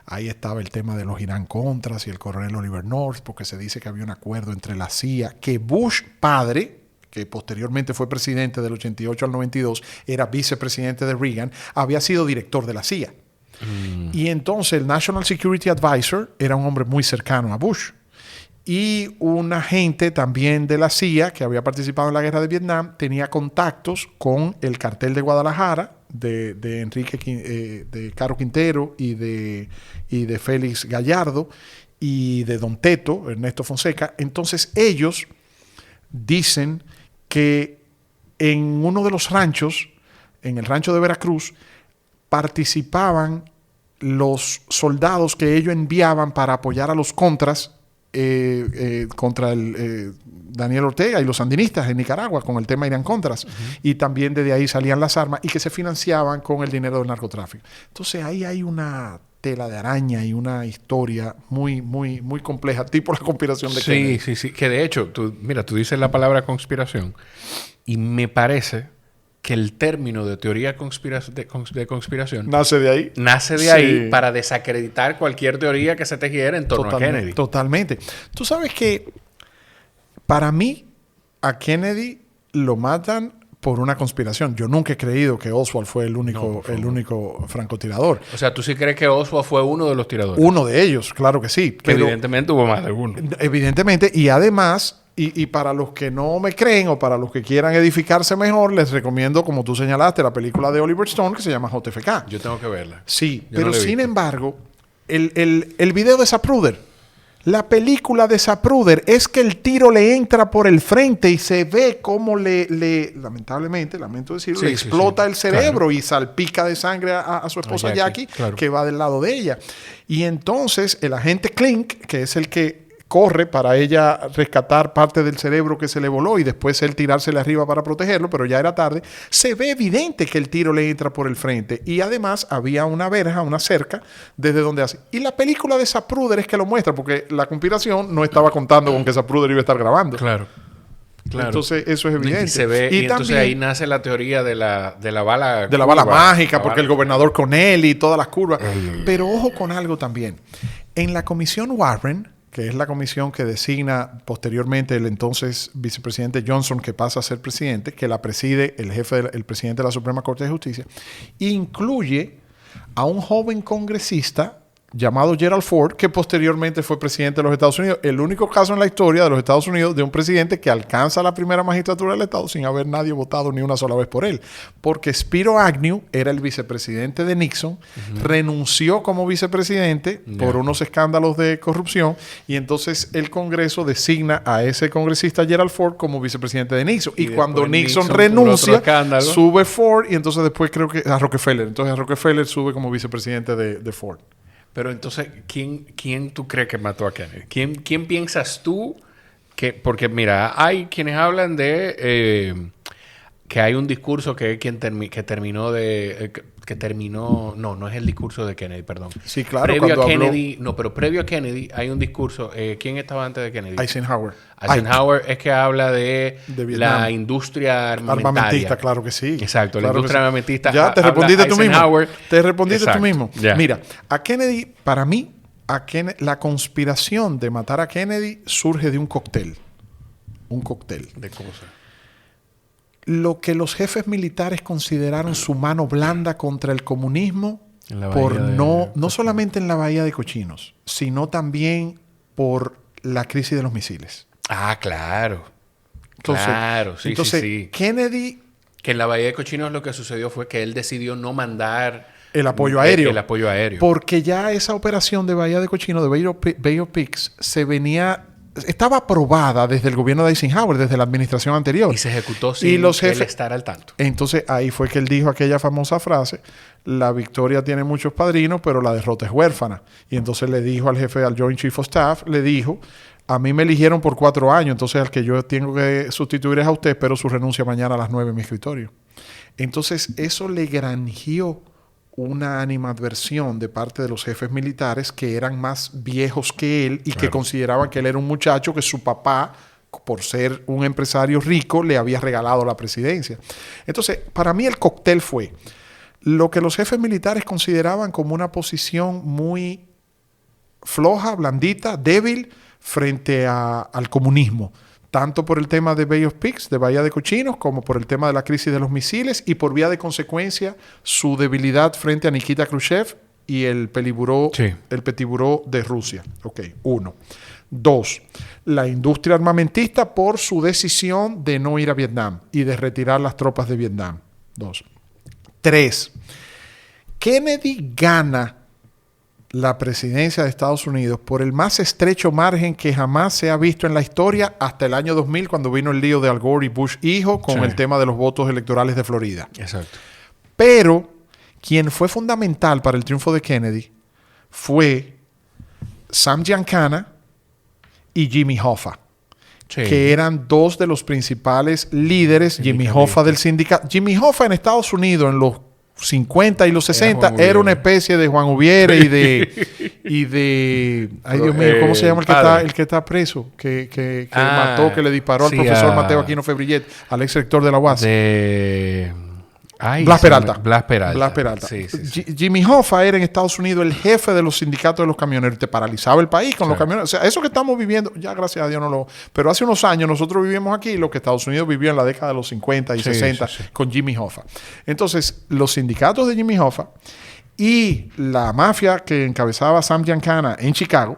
Ahí estaba el tema de los Irán-Contras y el coronel Oliver North, porque se dice que había un acuerdo entre la CIA, que Bush padre, que posteriormente fue presidente del 88 al 92, era vicepresidente de Reagan, había sido director de la CIA. Y entonces el National Security Advisor era un hombre muy cercano a Bush. Y un agente también de la CIA que había participado en la guerra de Vietnam tenía contactos con el cartel de Guadalajara de de Caro Quintero y de Félix Gallardo y de Don Teto, Ernesto Fonseca. Entonces ellos dicen que en uno de los ranchos, en el rancho de Veracruz, participaban los soldados que ellos enviaban para apoyar a los contras contra el Daniel Ortega y los sandinistas en Nicaragua con el tema Irán-Contras. Y también desde ahí salían las armas y que se financiaban con el dinero del narcotráfico. Entonces ahí hay una tela de araña y una historia muy, muy, muy compleja, tipo la conspiración de Kennedy. Sí. Que de hecho, tú dices la palabra conspiración y me parece que el término de teoría de conspiración Nace de ahí. nace de Sí. ahí para desacreditar cualquier teoría que se tejiera en torno a Kennedy. Totalmente. Tú sabes que para mí a Kennedy lo matan por una conspiración. Yo nunca he creído que Oswald fue el único francotirador. O sea, ¿tú sí crees que Oswald fue uno de los tiradores? Uno de ellos, claro que sí. Que Pero evidentemente hubo más de uno. evidentemente, y además, y para los que no me creen o para los que quieran edificarse mejor, les recomiendo, como tú señalaste, la película de Oliver Stone que se llama JFK. Yo tengo que verla. Sí, Yo pero no la he sin visto. embargo, el video de Zapruder, la película de Zapruder es que el tiro le entra por el frente y se ve cómo lamentablemente, lamento decirlo, Sí, le sí, explota sí. el cerebro y salpica de sangre a su esposa Jackie, Jackie, claro. que va del lado de ella. Y entonces el agente Klink, que es el que corre para ella rescatar parte del cerebro que se le voló y después él tirársele arriba para protegerlo, pero ya era tarde, se ve evidente que el tiro le entra por el frente y además había una verja, una cerca desde donde hace. Y la película de Zapruder es que lo muestra porque la conspiración no estaba contando con que Zapruder iba a estar grabando. Claro. Claro. Entonces eso es evidente. Y se ve, y entonces también ahí nace la teoría de la bala. de la bala curva. mágica, La porque bala- el gobernador Connelly y todas las curvas. Pero ojo con algo también. En la comisión Warren, que es la comisión que designa posteriormente el entonces vicepresidente Johnson, que pasa a ser presidente, que la preside el presidente de la Suprema Corte de Justicia, incluye a un joven congresista llamado Gerald Ford, que posteriormente fue presidente de los Estados Unidos. El único caso en la historia de los Estados Unidos de un presidente que alcanza la primera magistratura del Estado sin haber nadie votado ni una sola vez por él. Porque Spiro Agnew era el vicepresidente de Nixon, renunció como vicepresidente por unos escándalos de corrupción y entonces el Congreso designa a ese congresista Gerald Ford como vicepresidente de Nixon. Y cuando después Nixon Nixon, por otro renuncia, escándalo. sube Ford y entonces después creo que a Rockefeller. Entonces a Rockefeller sube como vicepresidente de Ford. Pero entonces, ¿quién tú crees que mató a Kennedy? ¿Quién piensas tú que...? Porque mira, hay quienes hablan de que hay un discurso que es que terminó de... que terminó... No es el discurso de Kennedy, perdón. Sí, claro. Previo a cuando habló Kennedy... No, pero previo a Kennedy hay un discurso... ¿quién estaba antes de Kennedy? Eisenhower. Eisenhower es que habla de Vietnam. la industria armamentaria. Armamentista, claro que sí. Exacto, Claro la industria que sí. armamentista. Ya te habla respondiste tú mismo. Eisenhower. Te respondiste Exacto, tú mismo. ya. Mira, a Kennedy, para mí, la conspiración de matar a Kennedy surge de un cóctel. Un cóctel. De cosas. Lo que los jefes militares consideraron su mano blanda contra el comunismo En la por bahía de no Cochinos. solamente en la bahía de Cochinos, sino también por la crisis de los misiles. Ah, claro. Entonces, Claro, sí, entonces sí, sí. Kennedy, Que en la Bahía de Cochinos lo que sucedió fue que él decidió no mandar el apoyo aéreo. El apoyo aéreo. Porque ya esa operación de Bahía de Cochino, de Bay of Pigs, estaba aprobada desde el gobierno de Eisenhower, desde la administración anterior. Y se ejecutó sin Y los él jefes- estar al tanto. Entonces ahí fue que él dijo aquella famosa frase: la victoria tiene muchos padrinos, pero la derrota es huérfana. Y entonces le dijo al jefe, al Joint Chief of Staff, le dijo: a mí me eligieron por 4 años, entonces al que yo tengo que sustituir es a usted, pero su renuncia mañana a las 9 en mi escritorio. Entonces eso le granjeó una animadversión de parte de los jefes militares que eran más viejos que él y que consideraban que él era un muchacho que su papá, por ser un empresario rico, le había regalado la presidencia. Entonces, para mí el cóctel fue lo que los jefes militares consideraban como una posición muy floja, blandita, débil frente al comunismo. Tanto por el tema de Bay of Pigs, de Bahía de Cochinos, como por el tema de la crisis de los misiles y por vía de consecuencia su debilidad frente a Nikita Khrushchev y el Petit Bureau de Rusia. Ok, 1. 2. La industria armamentista por su decisión de no ir a Vietnam y de retirar las tropas de Vietnam. 2. 3. Kennedy gana la presidencia de Estados Unidos por el más estrecho margen que jamás se ha visto en la historia hasta el año 2000, cuando vino el lío de Al Gore y Bush hijo con el tema de los votos electorales de Florida. Exacto. Pero quien fue fundamental para el triunfo de Kennedy fue Sam Giancana y Jimmy Hoffa, que eran dos de los principales líderes. Jimmy Hoffa del sindicato. Jimmy Hoffa en Estados Unidos en los 50 y los 60 era una especie de Juan Ubiere y de ay Dios mío, ¿cómo se llama el que está preso? Que mató, que le disparó al profesor Mateo Aquino Febrillet, al ex rector de la UAS. Ay, Blas Peralta. Blas Peralta. Blas Peralta. Sí. Jimmy Hoffa era en Estados Unidos el jefe de los sindicatos de los camioneros. Te paralizaba el país con los camioneros. O sea, eso que estamos viviendo, ya gracias a Dios no lo... Pero hace unos años nosotros vivimos aquí lo que Estados Unidos vivió en la década de los 50 y 60 con Jimmy Hoffa. Entonces, los sindicatos de Jimmy Hoffa y la mafia que encabezaba Sam Giancana en Chicago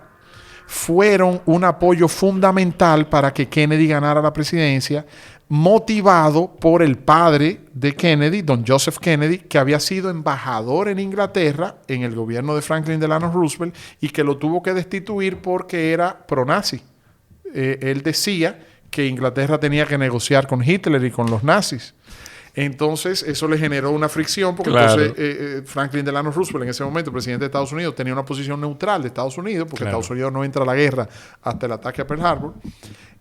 fueron un apoyo fundamental para que Kennedy ganara la presidencia, motivado por el padre de Kennedy, don Joseph Kennedy, que había sido embajador en Inglaterra en el gobierno de Franklin Delano Roosevelt y que lo tuvo que destituir porque era pro-nazi. Él decía que Inglaterra tenía que negociar con Hitler y con los nazis. Entonces, eso le generó una fricción porque entonces Franklin Delano Roosevelt, en ese momento, presidente de Estados Unidos, tenía una posición neutral de Estados Unidos porque Estados Unidos no entra a la guerra hasta el ataque a Pearl Harbor.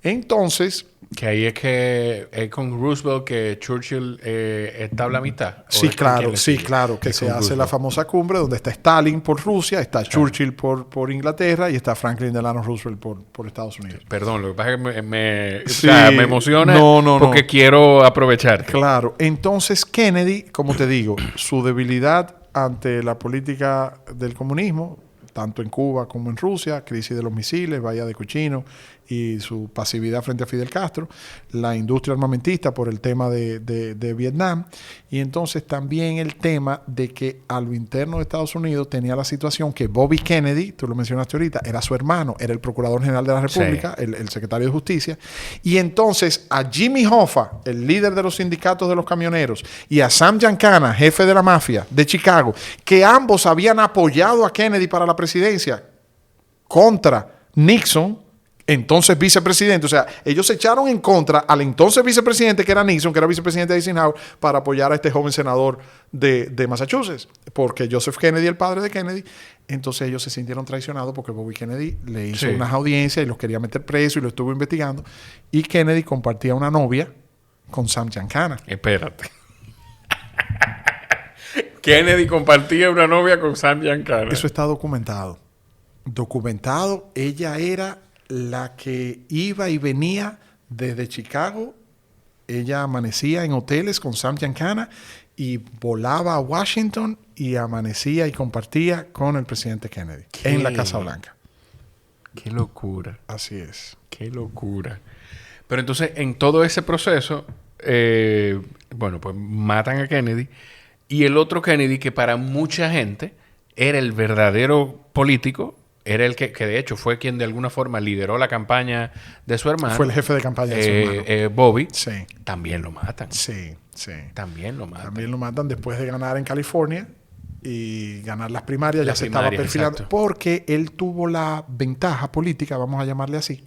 Entonces... Que ahí es que es con Roosevelt que Churchill establa a mitad. Sí, claro, que se hace la famosa cumbre donde está Stalin por Rusia, está Churchill por Inglaterra y está Franklin Delano Roosevelt por Estados Unidos. Perdón, lo que pasa es que me emociona porque quiero aprovechar. Claro, entonces Kennedy, como te digo, su debilidad ante la política del comunismo, tanto en Cuba como en Rusia, crisis de los misiles, Bahía de Cochino y su pasividad frente a Fidel Castro, la industria armamentista por el tema de Vietnam, y entonces también el tema de que a lo interno de Estados Unidos tenía la situación que Bobby Kennedy, tú lo mencionaste ahorita, era su hermano, era el Procurador General de la República, el Secretario de Justicia, y entonces a Jimmy Hoffa, el líder de los sindicatos de los camioneros, y a Sam Giancana, jefe de la mafia de Chicago, que ambos habían apoyado a Kennedy para la presidencia contra Nixon, entonces vicepresidente. O sea, ellos se echaron en contra al entonces vicepresidente, que era Nixon, que era vicepresidente de Eisenhower, para apoyar a este joven senador de Massachusetts. Porque Joseph Kennedy, el padre de Kennedy, entonces ellos se sintieron traicionados porque Bobby Kennedy le hizo unas audiencias y los quería meter preso y lo estuvo investigando. Y Kennedy compartía una novia con Sam Giancana. Espérate. Kennedy compartía una novia con Sam Giancana. Eso está documentado. Ella era la que iba y venía desde Chicago. Ella amanecía en hoteles con Sam Giancana y volaba a Washington y amanecía y compartía con el presidente Kennedy en la Casa Blanca. ¡Qué locura! Así es. ¡Qué locura! Pero entonces, en todo ese proceso, bueno, pues matan a Kennedy. Y el otro Kennedy, que para mucha gente era el verdadero político, era el que de hecho fue quien de alguna forma lideró la campaña de su hermano. Fue el jefe de campaña de su hermano. Bobby. Sí. También lo matan. Sí. También lo matan. También lo matan después de ganar en California y ganar las primarias. Ya se estaba perfilando. Exacto. Porque él tuvo la ventaja política, vamos a llamarle así,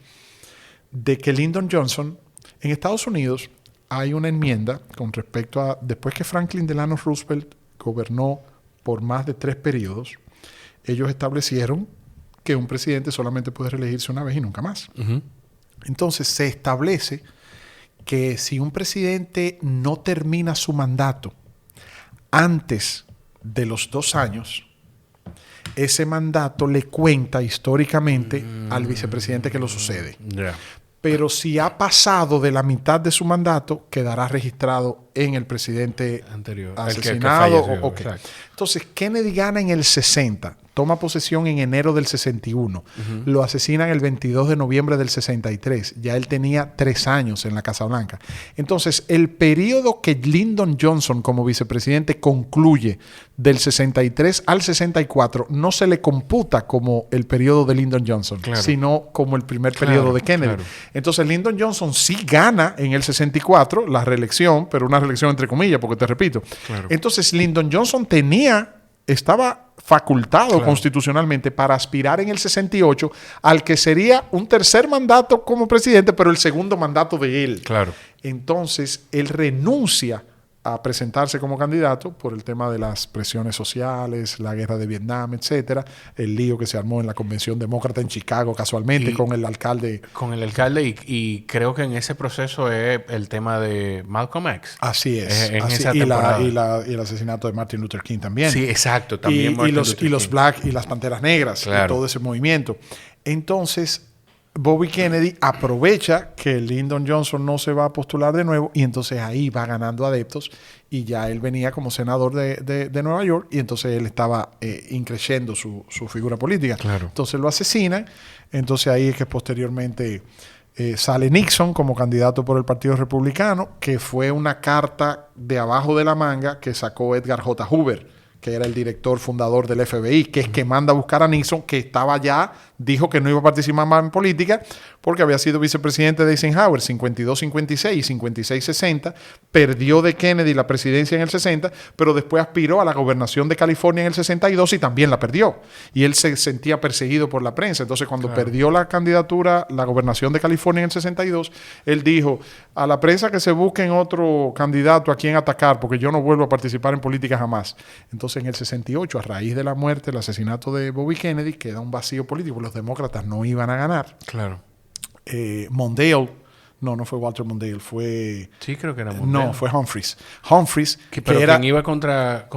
de que Lyndon Johnson, en Estados Unidos, hay una enmienda con respecto a, después que Franklin Delano Roosevelt gobernó por más de 3 periodos, ellos establecieron que un presidente solamente puede reelegirse una vez y nunca más. Uh-huh. Entonces se establece que si un presidente no termina su mandato antes de los 2 años, ese mandato le cuenta históricamente al vicepresidente que lo sucede. Yeah. Pero si ha pasado de la mitad de su mandato, quedará registrado en el presidente anterior, asesinado. Entonces, Kennedy gana en el 60, toma posesión en enero del 61, lo asesinan el 22 de noviembre del 63, ya él tenía 3 años en la Casa Blanca. Entonces, el periodo que Lyndon Johnson como vicepresidente concluye del 63 al 64 no se le computa como el periodo de Lyndon Johnson, sino como el primer periodo de Kennedy. Claro. Entonces, Lyndon Johnson sí gana en el 64 la reelección, pero una reelección entre comillas, porque te repito. Claro. Entonces, Lyndon Johnson estaba facultado constitucionalmente para aspirar en el 68 al que sería un tercer mandato como presidente, pero el segundo mandato de él. Claro. Entonces, él renuncia a presentarse como candidato por el tema de las presiones sociales, la guerra de Vietnam, etcétera, el lío que se armó en la convención demócrata en Chicago casualmente con el alcalde. Con el alcalde y creo que en ese proceso es el tema de Malcolm X. Así es. Esa y el asesinato de Martin Luther King también. Sí, exacto. También y los Black y las Panteras Negras, claro. Y todo ese movimiento. Entonces, Bobby Kennedy aprovecha que Lyndon Johnson no se va a postular de nuevo y entonces ahí va ganando adeptos y ya él venía como senador de Nueva York y entonces él estaba increciendo su figura política. Claro. Entonces lo asesinan, entonces ahí es que posteriormente sale Nixon como candidato por el Partido Republicano, que fue una carta de abajo de la manga que sacó Edgar J. Hoover, que era el director fundador del FBI, que es que manda a buscar a Nixon, que estaba ya, dijo que no iba a participar más en política, porque había sido vicepresidente de Eisenhower 52-56 y 56-60, perdió de Kennedy la presidencia en el 60, pero después aspiró a la gobernación de California en el 62 y también la perdió. Y él se sentía perseguido por la prensa. Entonces, cuando perdió la candidatura, la gobernación de California en el 62, él dijo a la prensa que se busquen otro candidato a quien atacar, porque yo no vuelvo a participar en política jamás. Entonces, en el 68, a raíz de la muerte, el asesinato de Bobby Kennedy, queda un vacío político. Los demócratas no iban a ganar. Claro. Mondale, no fue Walter Mondale, fue... Sí, creo que era Mondale. No, fue Humphreys. Humphreys, pero que era... quien iba contra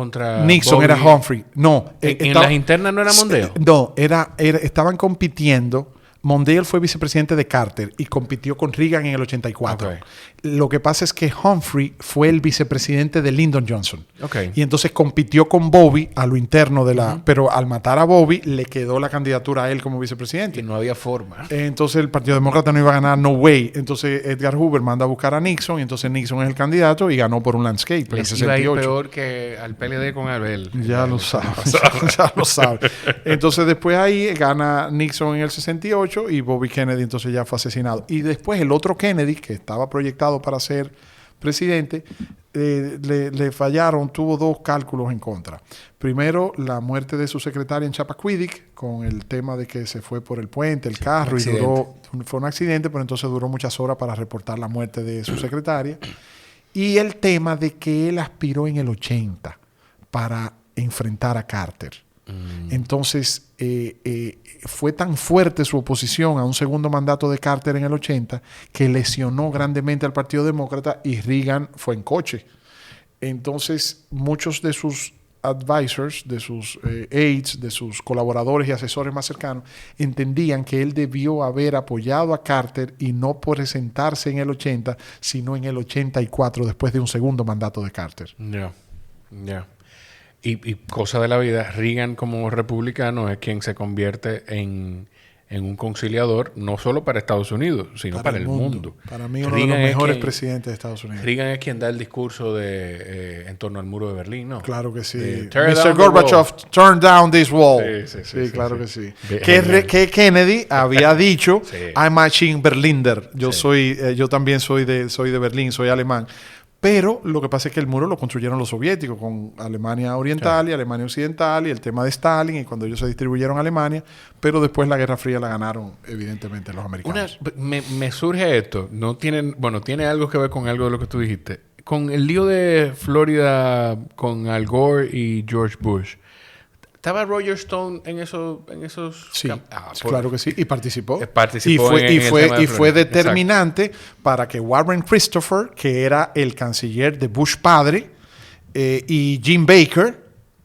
Nixon Bobby, era Humphrey. No. ¿En las internas no era Mondale? No, estaban compitiendo. Mondale fue vicepresidente de Carter y compitió con Reagan en el 84. Okay. Lo que pasa es que Humphrey fue el vicepresidente de Lyndon Johnson. Okay. Y entonces compitió con Bobby a lo interno de la... Pero al matar a Bobby, le quedó la candidatura a él como vicepresidente. Y no había forma. Entonces el Partido Demócrata no iba a ganar, no way. Entonces Edgar Hoover manda a buscar a Nixon y entonces Nixon es el candidato y ganó por un landscape en el 68. Iba a ir peor que al PLD con Abel. Ya lo sabe. Ya lo sabe. Entonces después ahí gana Nixon en el 68 y Bobby Kennedy entonces ya fue asesinado. Y después el otro Kennedy, que estaba proyectado para ser presidente, le fallaron, tuvo dos cálculos en contra. Primero, la muerte de su secretaria en Chappaquiddick, con el tema de que se fue por el puente, el carro, y fue un accidente, pero entonces duró muchas horas para reportar la muerte de su secretaria. Y el tema de que él aspiró en el 80 para enfrentar a Carter. Entonces, fue tan fuerte su oposición a un segundo mandato de Carter en el 80 que lesionó grandemente al Partido Demócrata y Reagan fue en coche. Entonces, muchos de sus advisors, de sus aides, de sus colaboradores y asesores más cercanos, entendían que él debió haber apoyado a Carter y no presentarse en el 80, sino en el 84, después de un segundo mandato de Carter. Ya. Y cosa de la vida, Reagan como republicano es quien se convierte en un conciliador, no solo para Estados Unidos, sino para el mundo. Para mí, uno de los mejores presidentes de Estados Unidos. Reagan es quien da el discurso en torno al muro de Berlín, ¿no? Claro que sí. Mr. Gorbachev, turn down this wall. Sí, claro que sí. Que Kennedy había dicho, I'm Machine Berliner. Yo también soy de Berlín, soy alemán. Pero lo que pasa es que el muro lo construyeron los soviéticos con Alemania Oriental y Alemania Occidental y el tema de Stalin y cuando ellos se distribuyeron a Alemania, pero después la Guerra Fría la ganaron evidentemente los americanos. Me surge esto, tiene algo que ver con algo de lo que tú dijiste. Con el lío de Florida con Al Gore y George Bush. ¿Estaba Roger Stone en esos? Sí, claro que sí. Y participó. Y fue determinante para que Warren Christopher, que era el canciller de Bush padre, y Jim Baker,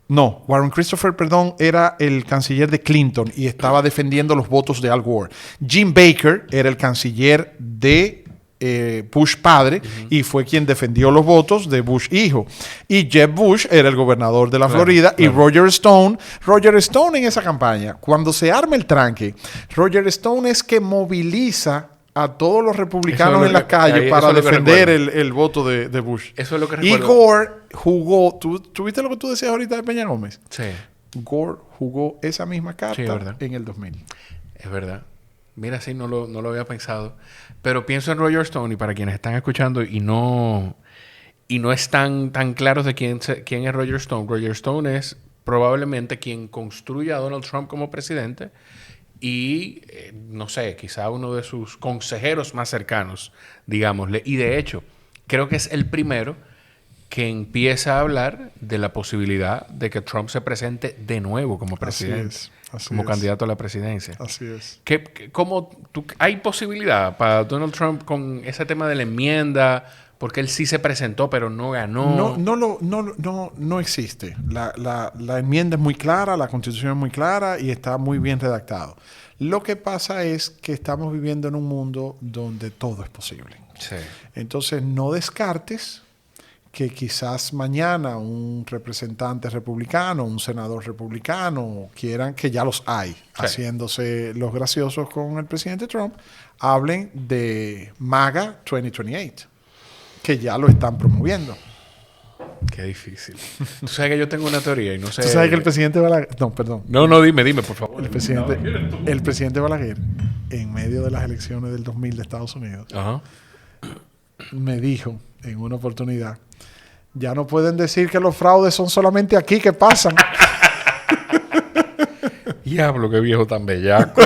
Warren Christopher, era el canciller de Clinton y estaba defendiendo los votos de Al Gore. Jim Baker era el canciller de Bush padre y fue quien defendió los votos de Bush hijo. Y Jeb Bush era el gobernador de la Florida y Roger Stone en esa campaña, cuando se arma el tranque, Roger Stone es que moviliza a todos los republicanos en las calles para defender el voto de Bush. Eso es lo que recuerdo. Y Gore jugó, ¿tú viste lo que tú decías ahorita de Peña Gómez? Sí. Gore jugó esa misma carta en el 2000. Es verdad. Mira, sí, no lo había pensado. Pero pienso en Roger Stone, y para quienes están escuchando y no están tan claros de quién es Roger Stone es probablemente quien construye a Donald Trump como presidente y, no sé, quizá uno de sus consejeros más cercanos, digámosle. Y de hecho, creo que es el primero que empieza a hablar de la posibilidad de que Trump se presente de nuevo como presidente. Como candidato a la presidencia. Así es. ¿Hay posibilidad para Donald Trump con ese tema de la enmienda Porque él sí se presentó, pero no ganó. No existe. La enmienda es muy clara, la Constitución es muy clara y está muy bien redactado. Lo que pasa es que estamos viviendo en un mundo donde todo es posible. Sí. Entonces, no descartes que quizás mañana un representante republicano, un senador republicano, quieran, que ya los hay, haciéndose los graciosos con el presidente Trump, hablen de MAGA 2028, que ya lo están promoviendo. Qué difícil. Tú sabes que yo tengo una teoría y no sé... Tú sabes que el presidente Balaguer... No, perdón. No, dime, por favor. El presidente Balaguer, en medio de las elecciones del 2000 de Estados Unidos, Ajá. me dijo en una oportunidad: ya no pueden decir que los fraudes son solamente aquí que pasan. Diablo, qué viejo tan bellaco.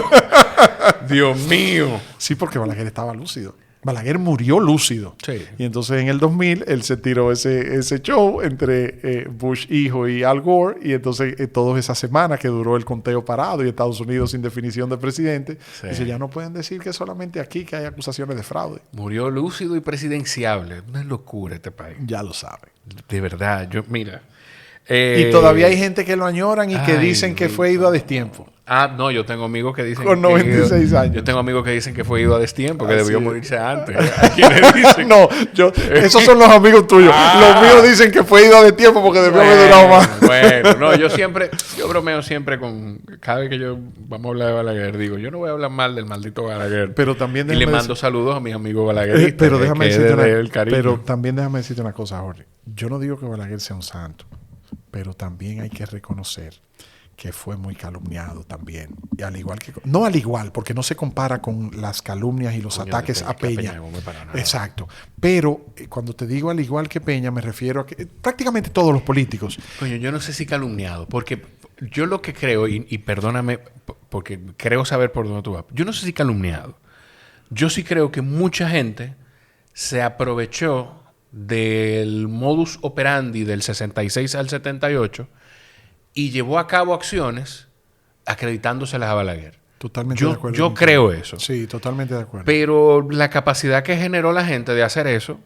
Dios mío. Sí, porque Balaguer estaba lúcido. Balaguer murió lúcido. Sí. Y entonces en el 2000 él se tiró ese show entre Bush hijo y Al Gore. Y entonces toda esa semana que duró el conteo parado y Estados Unidos sin definición de presidente, dice: ya no pueden decir que solamente aquí que hay acusaciones de fraude. Murió lúcido y presidenciable. Una locura este país. Ya lo saben. De verdad, mira. Y todavía hay gente que lo añoran y que dicen que fue ido a destiempo. No, yo tengo amigos que dicen... Con 96 años. Yo tengo amigos que dicen que fue ido a destiempo, que debió morirse antes. Hay quienes dicen... No, esos son los amigos tuyos. Los míos dicen que fue ido a destiempo porque debió haber durado más. Bueno, no, yo bromeo siempre con... Cada vez que vamos a hablar de Balaguer, digo, yo no voy a hablar mal del maldito Balaguer. Pero también y le mando saludos a mis amigos balagueristas. Pero también déjame decirte una cosa, Jorge. Yo no digo que Balaguer sea un santo, pero también hay que reconocer que fue muy calumniado también. Y no al igual, porque no se compara con las calumnias y los ataques a Peña. Exacto. Pero cuando te digo al igual que Peña, me refiero a que prácticamente todos los políticos. Coño, yo no sé si calumniado, porque yo lo que creo, y perdóname, porque creo saber por dónde tú vas. Yo no sé si calumniado. Yo sí creo que mucha gente se aprovechó del modus operandi del 66 al 78 y llevó a cabo acciones acreditándoselas a Balaguer. Totalmente de acuerdo. Yo creo eso. Sí, totalmente de acuerdo. Pero la capacidad que generó la gente de hacer eso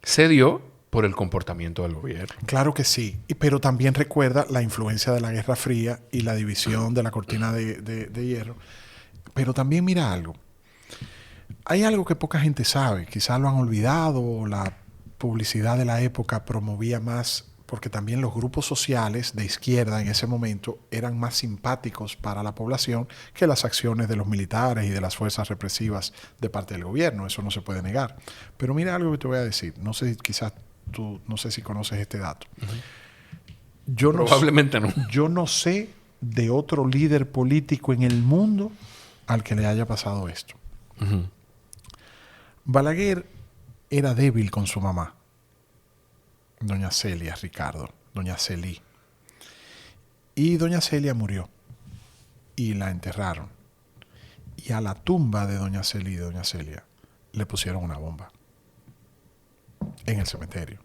se dio por el comportamiento del gobierno. Claro que sí. Pero también recuerda la influencia de la Guerra Fría y la división de la cortina de hierro. Pero también mira algo. Hay algo que poca gente sabe. Quizás lo han olvidado, o la publicidad de la época promovía más, porque también los grupos sociales de izquierda en ese momento eran más simpáticos para la población que las acciones de los militares y de las fuerzas represivas de parte del gobierno. Eso no se puede negar. Pero mira algo que te voy a decir. No sé, quizás tú, no sé si conoces este dato. Probablemente no. Yo no sé de otro líder político en el mundo al que le haya pasado esto. Balaguer era débil con su mamá, doña Celia Ricardo, doña Celí. Y doña Celia murió y la enterraron. Y a la tumba de doña Celí y doña Celia le pusieron una bomba en el cementerio.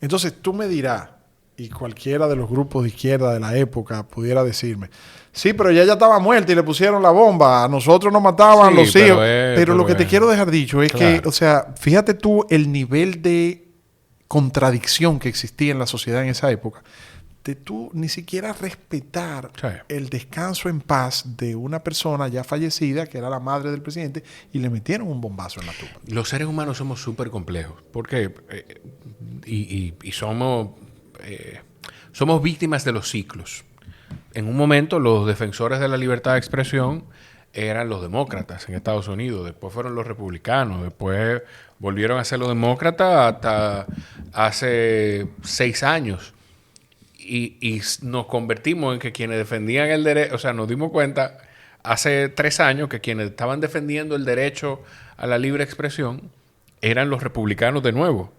Entonces tú me dirás, y cualquiera de los grupos de izquierda de la época pudiera decirme: sí, pero ella ya estaba muerta y le pusieron la bomba. A nosotros nos mataban los hijos. Pero lo que te quiero dejar dicho es que, o sea, fíjate tú el nivel de contradicción que existía en la sociedad en esa época, de tú ni siquiera respetar el descanso en paz de una persona ya fallecida, que era la madre del presidente, y le metieron un bombazo en la tumba. Los seres humanos somos súper complejos. Porque y somos víctimas de los ciclos. En un momento los defensores de la libertad de expresión eran los demócratas en Estados Unidos, después fueron los republicanos, después volvieron a ser los demócratas hasta hace 6 años. Y nos convertimos en que quienes defendían el derecho, o sea, nos dimos cuenta hace 3 años que quienes estaban defendiendo el derecho a la libre expresión eran los republicanos de nuevo.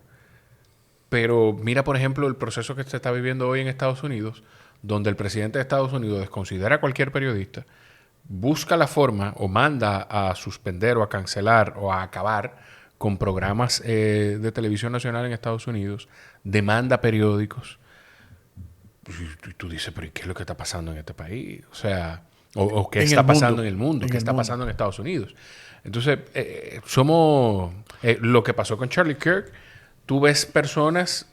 Pero mira, por ejemplo, el proceso que se está viviendo hoy en Estados Unidos, donde el presidente de Estados Unidos desconsidera a cualquier periodista, busca la forma o manda a suspender o a cancelar o a acabar con programas de televisión nacional en Estados Unidos, demanda periódicos. Y tú dices, pero ¿qué es lo que está pasando en este país? O sea, o qué está pasando en el mundo, qué está pasando en Estados Unidos. Entonces, somos... lo que pasó con Charlie Kirk, tú ves personas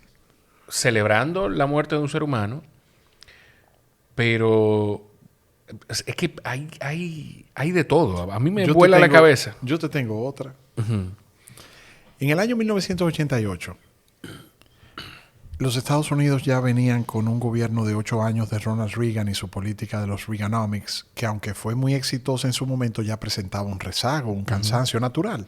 celebrando la muerte de un ser humano, pero es que hay de todo. A mí me vuela la cabeza. Yo te tengo otra. En el año 1988, los Estados Unidos ya venían con un gobierno de 8 años de Ronald Reagan y su política de los Reaganomics, que aunque fue muy exitosa en su momento, ya presentaba un rezago, un cansancio natural.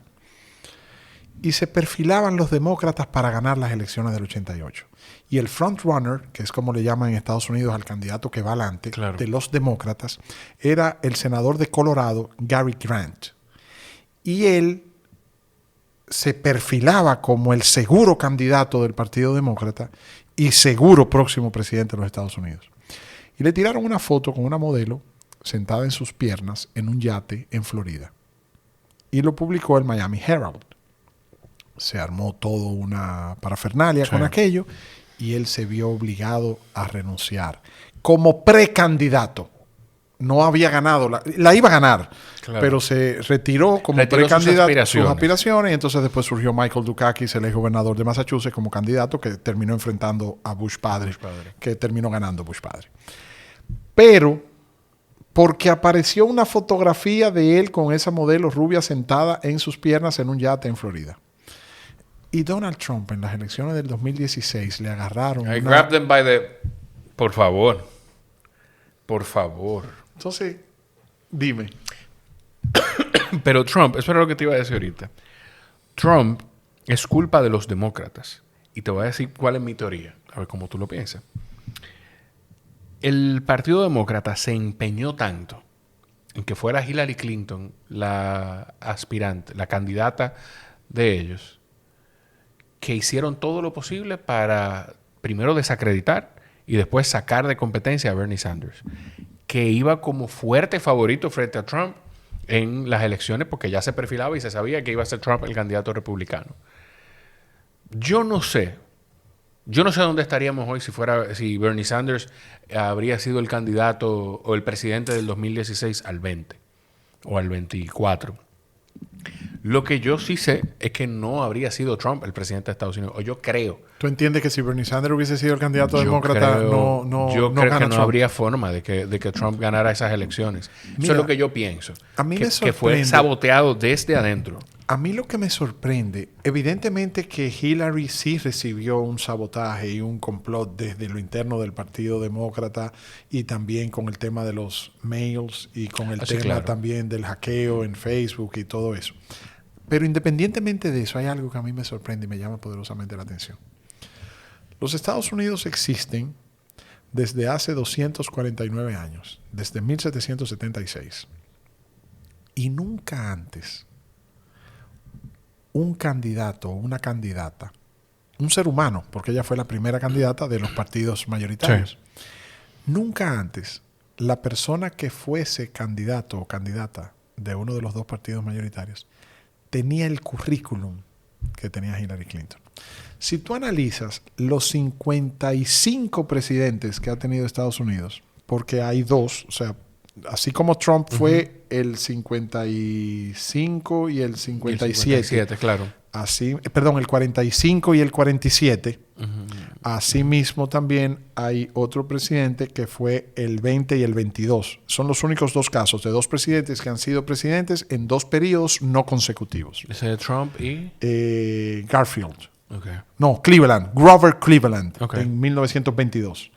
Y se perfilaban los demócratas para ganar las elecciones del 88. Y el frontrunner, que es como le llaman en Estados Unidos al candidato que va adelante, claro, de los demócratas, era el senador de Colorado, Gary Grant. Y él se perfilaba como el seguro candidato del Partido Demócrata y seguro próximo presidente de los Estados Unidos. Y le tiraron una foto con una modelo sentada en sus piernas en un yate en Florida. Y lo publicó el Miami Herald. Se armó toda una parafernalia con aquello y él se vio obligado a renunciar. Como precandidato. No había ganado, la iba a ganar, claro, pero se retiró como precandidato sus aspiraciones y entonces después surgió Michael Dukakis, el ex gobernador de Massachusetts, como candidato que terminó enfrentando a Bush padre, que terminó ganando Bush padre. Pero porque apareció una fotografía de él con esa modelo rubia sentada en sus piernas en un yate en Florida. Y Donald Trump en las elecciones del 2016 le agarraron... Grab them by the... Por favor. Por favor. Entonces, dime. Pero Trump, eso era lo que te iba a decir ahorita. Trump es culpa de los demócratas. Y te voy a decir cuál es mi teoría. A ver cómo tú lo piensas. El Partido Demócrata se empeñó tanto en que fuera Hillary Clinton la aspirante, la candidata de ellos, que hicieron todo lo posible para primero desacreditar y después sacar de competencia a Bernie Sanders, que iba como fuerte favorito frente a Trump en las elecciones porque ya se perfilaba y se sabía que iba a ser Trump el candidato republicano. Yo no sé dónde estaríamos hoy si Bernie Sanders habría sido el candidato o el presidente del 2016 al 20 o al 24. Lo que yo sí sé es que no habría sido Trump el presidente de Estados Unidos. O yo creo. ¿Tú entiendes que si Bernie Sanders hubiese sido el candidato demócrata, yo creo que no habría forma de que Trump ganara esas elecciones? Mira, eso es lo que yo pienso. A mí me sorprende. Que fue saboteado desde adentro. A mí lo que me sorprende, evidentemente que Hillary sí recibió un sabotaje y un complot desde lo interno del Partido Demócrata y también con el tema de los mails y con el tema también del hackeo en Facebook y todo eso. Pero independientemente de eso, hay algo que a mí me sorprende y me llama poderosamente la atención. Los Estados Unidos existen desde hace 249 años, desde 1776. Y nunca antes un candidato o una candidata, un ser humano, porque ella fue la primera candidata de los partidos mayoritarios, nunca antes la persona que fuese candidato o candidata de uno de los dos partidos mayoritarios tenía el currículum que tenía Hillary Clinton. Si tú analizas los 55 presidentes que ha tenido Estados Unidos, porque hay dos, o sea, así como Trump fue el 55 y el 57, claro. Así, perdón, el 45 y el 47. Asimismo también hay otro presidente que fue el 20 y el 22. Son los únicos dos casos de dos presidentes que han sido presidentes en dos periodos no consecutivos. ¿Ese de Trump y? Garfield. Okay. No, Cleveland. Grover Cleveland, okay, en 1922.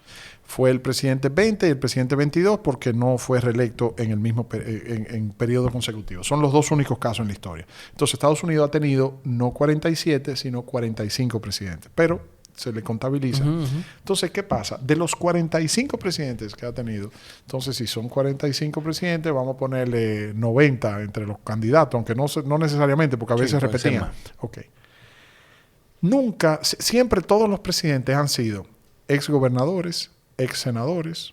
Fue el presidente 20 y el presidente 22 porque no fue reelecto en el mismo en periodos consecutivos. Son los dos únicos casos en la historia. Entonces, Estados Unidos ha tenido no 47, sino 45 presidentes. Pero se le contabiliza. Entonces, ¿qué pasa? De los 45 presidentes que ha tenido, entonces, si son 45 presidentes, vamos a ponerle 90 entre los candidatos, aunque no necesariamente, porque a veces repetían. Ok. Nunca, siempre todos los presidentes han sido exgobernadores, ex senadores,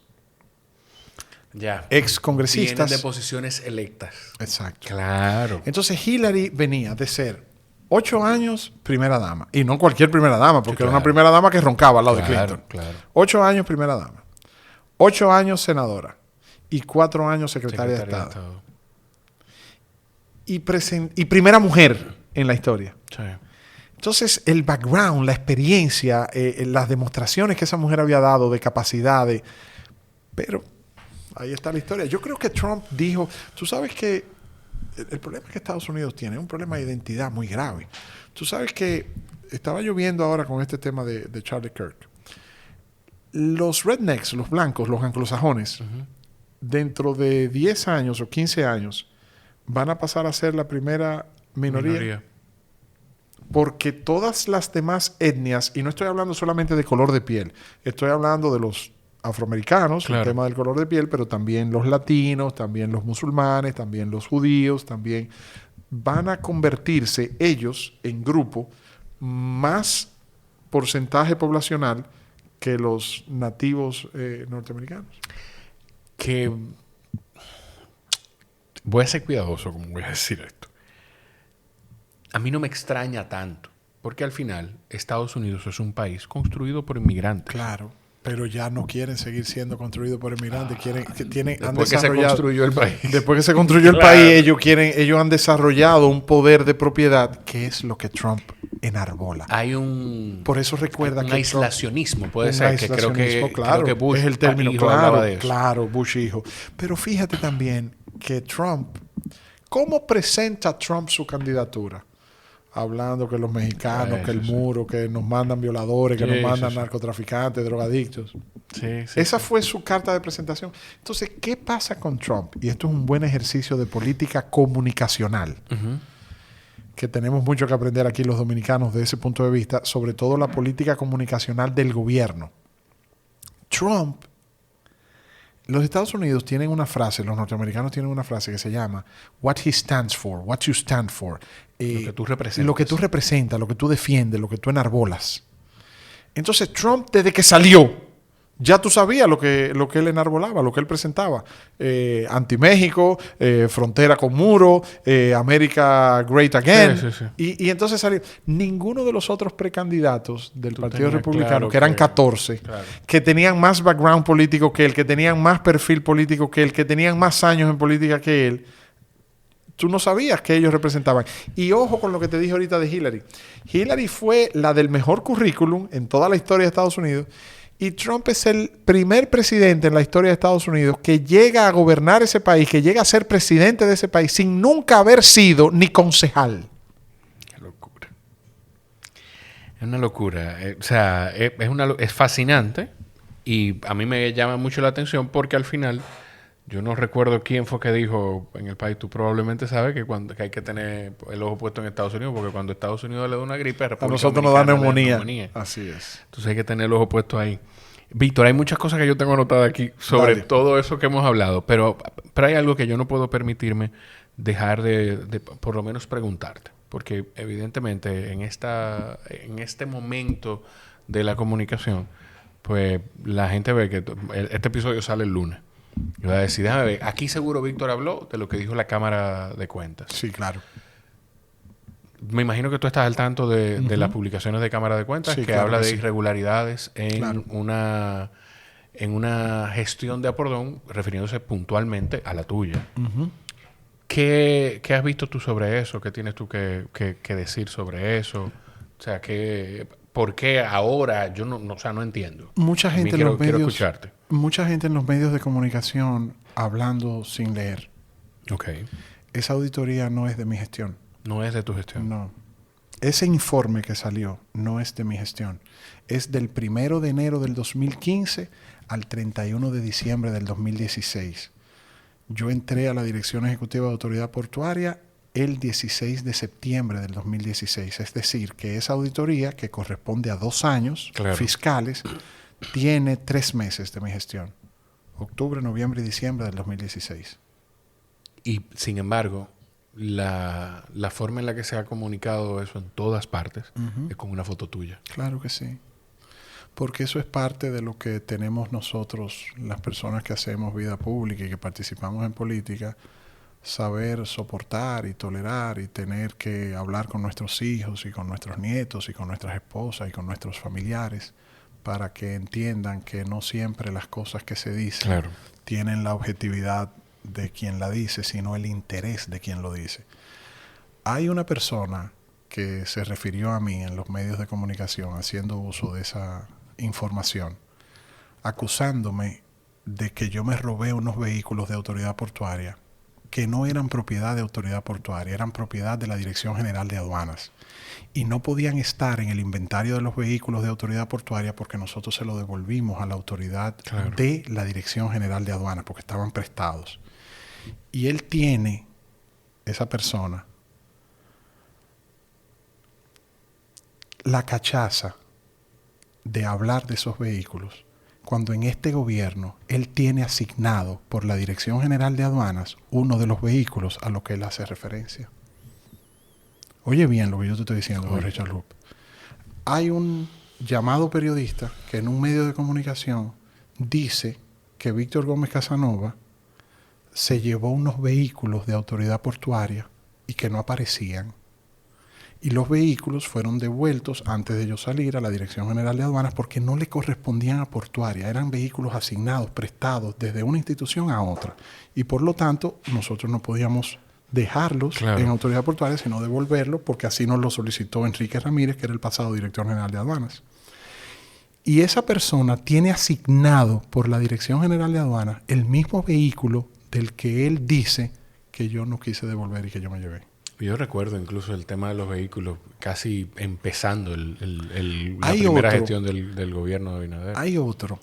ex congresistas. Vienen de posiciones electas. Exacto. Claro. Entonces Hillary venía de ser 8 años primera dama. Y no cualquier primera dama, porque era una primera dama que roncaba al lado de Clinton. Claro. 8 años primera dama. 8 años senadora. Y 4 años secretaria de Estado. y primera mujer en la historia. Sí. Entonces, el background, la experiencia, las demostraciones que esa mujer había dado de capacidades. Pero ahí está la historia. Yo creo que Trump dijo, tú sabes que el problema que Estados Unidos tiene es un problema de identidad muy grave. Tú sabes que estaba lloviendo ahora con este tema de Charlie Kirk. Los rednecks, los blancos, los anglosajones, dentro de 10 años o 15 años, van a pasar a ser la primera minoría. Porque todas las demás etnias, y no estoy hablando solamente de color de piel, estoy hablando de los afroamericanos, el tema del color de piel, pero también los latinos, también los musulmanes, también los judíos, también van a convertirse ellos en grupo más porcentaje poblacional que los nativos norteamericanos. Que voy a ser cuidadoso como voy a decir esto. A mí no me extraña tanto, porque al final Estados Unidos es un país construido por inmigrantes. Claro, pero ya no quieren seguir siendo construidos por inmigrantes. Después que se construyó el país. Después que se construyó el país, ellos han desarrollado un poder de propiedad que es lo que Trump enarbola. Hay un... Por eso recuerda un que aislacionismo, puede ser, que creo que Bush es el término, hijo hablaba de eso. Claro, Bush hijo. Pero fíjate también que Trump, ¿cómo presenta Trump su candidatura? Hablando que los mexicanos, que el muro, que nos mandan violadores, que nos mandan narcotraficantes, drogadictos. Esa fue su carta de presentación. Entonces, ¿qué pasa con Trump? Y esto es un buen ejercicio de política comunicacional. Que tenemos mucho que aprender aquí los dominicanos de ese punto de vista, sobre todo la política comunicacional del gobierno. Trump, los Estados Unidos tienen una frase, los norteamericanos tienen una frase que se llama what he stands for, what you stand for. Lo que tú representas. Lo que tú representas, lo que tú defiendes, lo que tú enarbolas. Entonces Trump, desde que salió, ya tú sabías lo que él enarbolaba, lo que él presentaba. Anti-México, frontera con muro, América Great Again. Y entonces salió. Ninguno de los otros precandidatos del Partido Republicano, que eran 14, que tenían más background político que él, que tenían más perfil político que él, que tenían más años en política que él, tú no sabías que ellos representaban. Y ojo con lo que te dije ahorita de Hillary. Hillary fue la del mejor currículum en toda la historia de Estados Unidos. Y Trump es el primer presidente en la historia de Estados Unidos que llega a gobernar ese país, que llega a ser presidente de ese país sin nunca haber sido ni concejal. Qué locura. Es una locura. O sea, es fascinante y a mí me llama mucho la atención porque al final yo no recuerdo quién fue que dijo en el país, tú probablemente sabes que hay que tener el ojo puesto en Estados Unidos porque cuando Estados Unidos le da una gripe, a nosotros nos da neumonía. Así es. Entonces hay que tener el ojo puesto ahí. Víctor, hay muchas cosas que yo tengo anotadas aquí sobre todo eso que hemos hablado, pero hay algo que yo no puedo permitirme dejar de por lo menos preguntarte, porque evidentemente en este momento de la comunicación, pues la gente ve que este episodio sale el lunes. Y va a decir, déjame ver, aquí seguro Víctor habló de lo que dijo la Cámara de Cuentas. Sí, claro. Me imagino que tú estás al tanto de las publicaciones de Cámara de Cuentas, que habla de irregularidades en una gestión de Apordón, refiriéndose puntualmente a la tuya. ¿Qué has visto tú sobre eso? ¿Qué tienes tú que decir sobre eso? O sea, ¿por qué ahora? Yo no entiendo. Mucha gente quiero escucharte. Mucha gente en los medios de comunicación hablando sin leer. Ok. Esa auditoría no es de mi gestión. No es de tu gestión. No. Ese informe que salió no es de mi gestión. Es del 1 de enero del 2015 al 31 de diciembre del 2016. Yo entré a la Dirección Ejecutiva de Autoridad Portuaria el 16 de septiembre del 2016. Es decir, que esa auditoría, que corresponde a 2 años fiscales, tiene 3 meses de mi gestión. Octubre, noviembre y diciembre del 2016. Y, sin embargo, la forma en la que se ha comunicado eso en todas partes es con una foto tuya. Claro que sí. Porque eso es parte de lo que tenemos nosotros, las personas que hacemos vida pública y que participamos en política, saber soportar y tolerar y tener que hablar con nuestros hijos y con nuestros nietos y con nuestras esposas y con nuestros familiares para que entiendan que no siempre las cosas que se dicen tienen la objetividad de quien la dice, sino el interés de quien lo dice. Hay una persona que se refirió a mí en los medios de comunicación haciendo uso de esa información, acusándome de que yo me robé unos vehículos de autoridad portuaria que no eran propiedad de autoridad portuaria, eran propiedad de la Dirección General de Aduanas y no podían estar en el inventario de los vehículos de autoridad portuaria porque nosotros se lo devolvimos a la autoridad de la Dirección General de Aduanas porque estaban prestados. Y él tiene, esa persona, la cachaza de hablar de esos vehículos cuando en este gobierno él tiene asignado por la Dirección General de Aduanas uno de los vehículos a los que él hace referencia. Oye bien lo que yo te estoy diciendo, Jorge Chalup. Hay un llamado periodista que en un medio de comunicación dice que Víctor Gómez Casanova se llevó unos vehículos de autoridad portuaria y que no aparecían. Y los vehículos fueron devueltos antes de yo salir a la Dirección General de Aduanas porque no le correspondían a portuaria. Eran vehículos asignados, prestados desde una institución a otra. Y por lo tanto, nosotros no podíamos dejarlos en autoridad portuaria, sino devolverlos porque así nos lo solicitó Enrique Ramírez, que era el pasado director general de Aduanas. Y esa persona tiene asignado por la Dirección General de Aduanas el mismo vehículo del que él dice que yo no quise devolver y que yo me llevé. Yo recuerdo incluso el tema de los vehículos casi empezando la primera gestión del gobierno de Abinader. Hay otro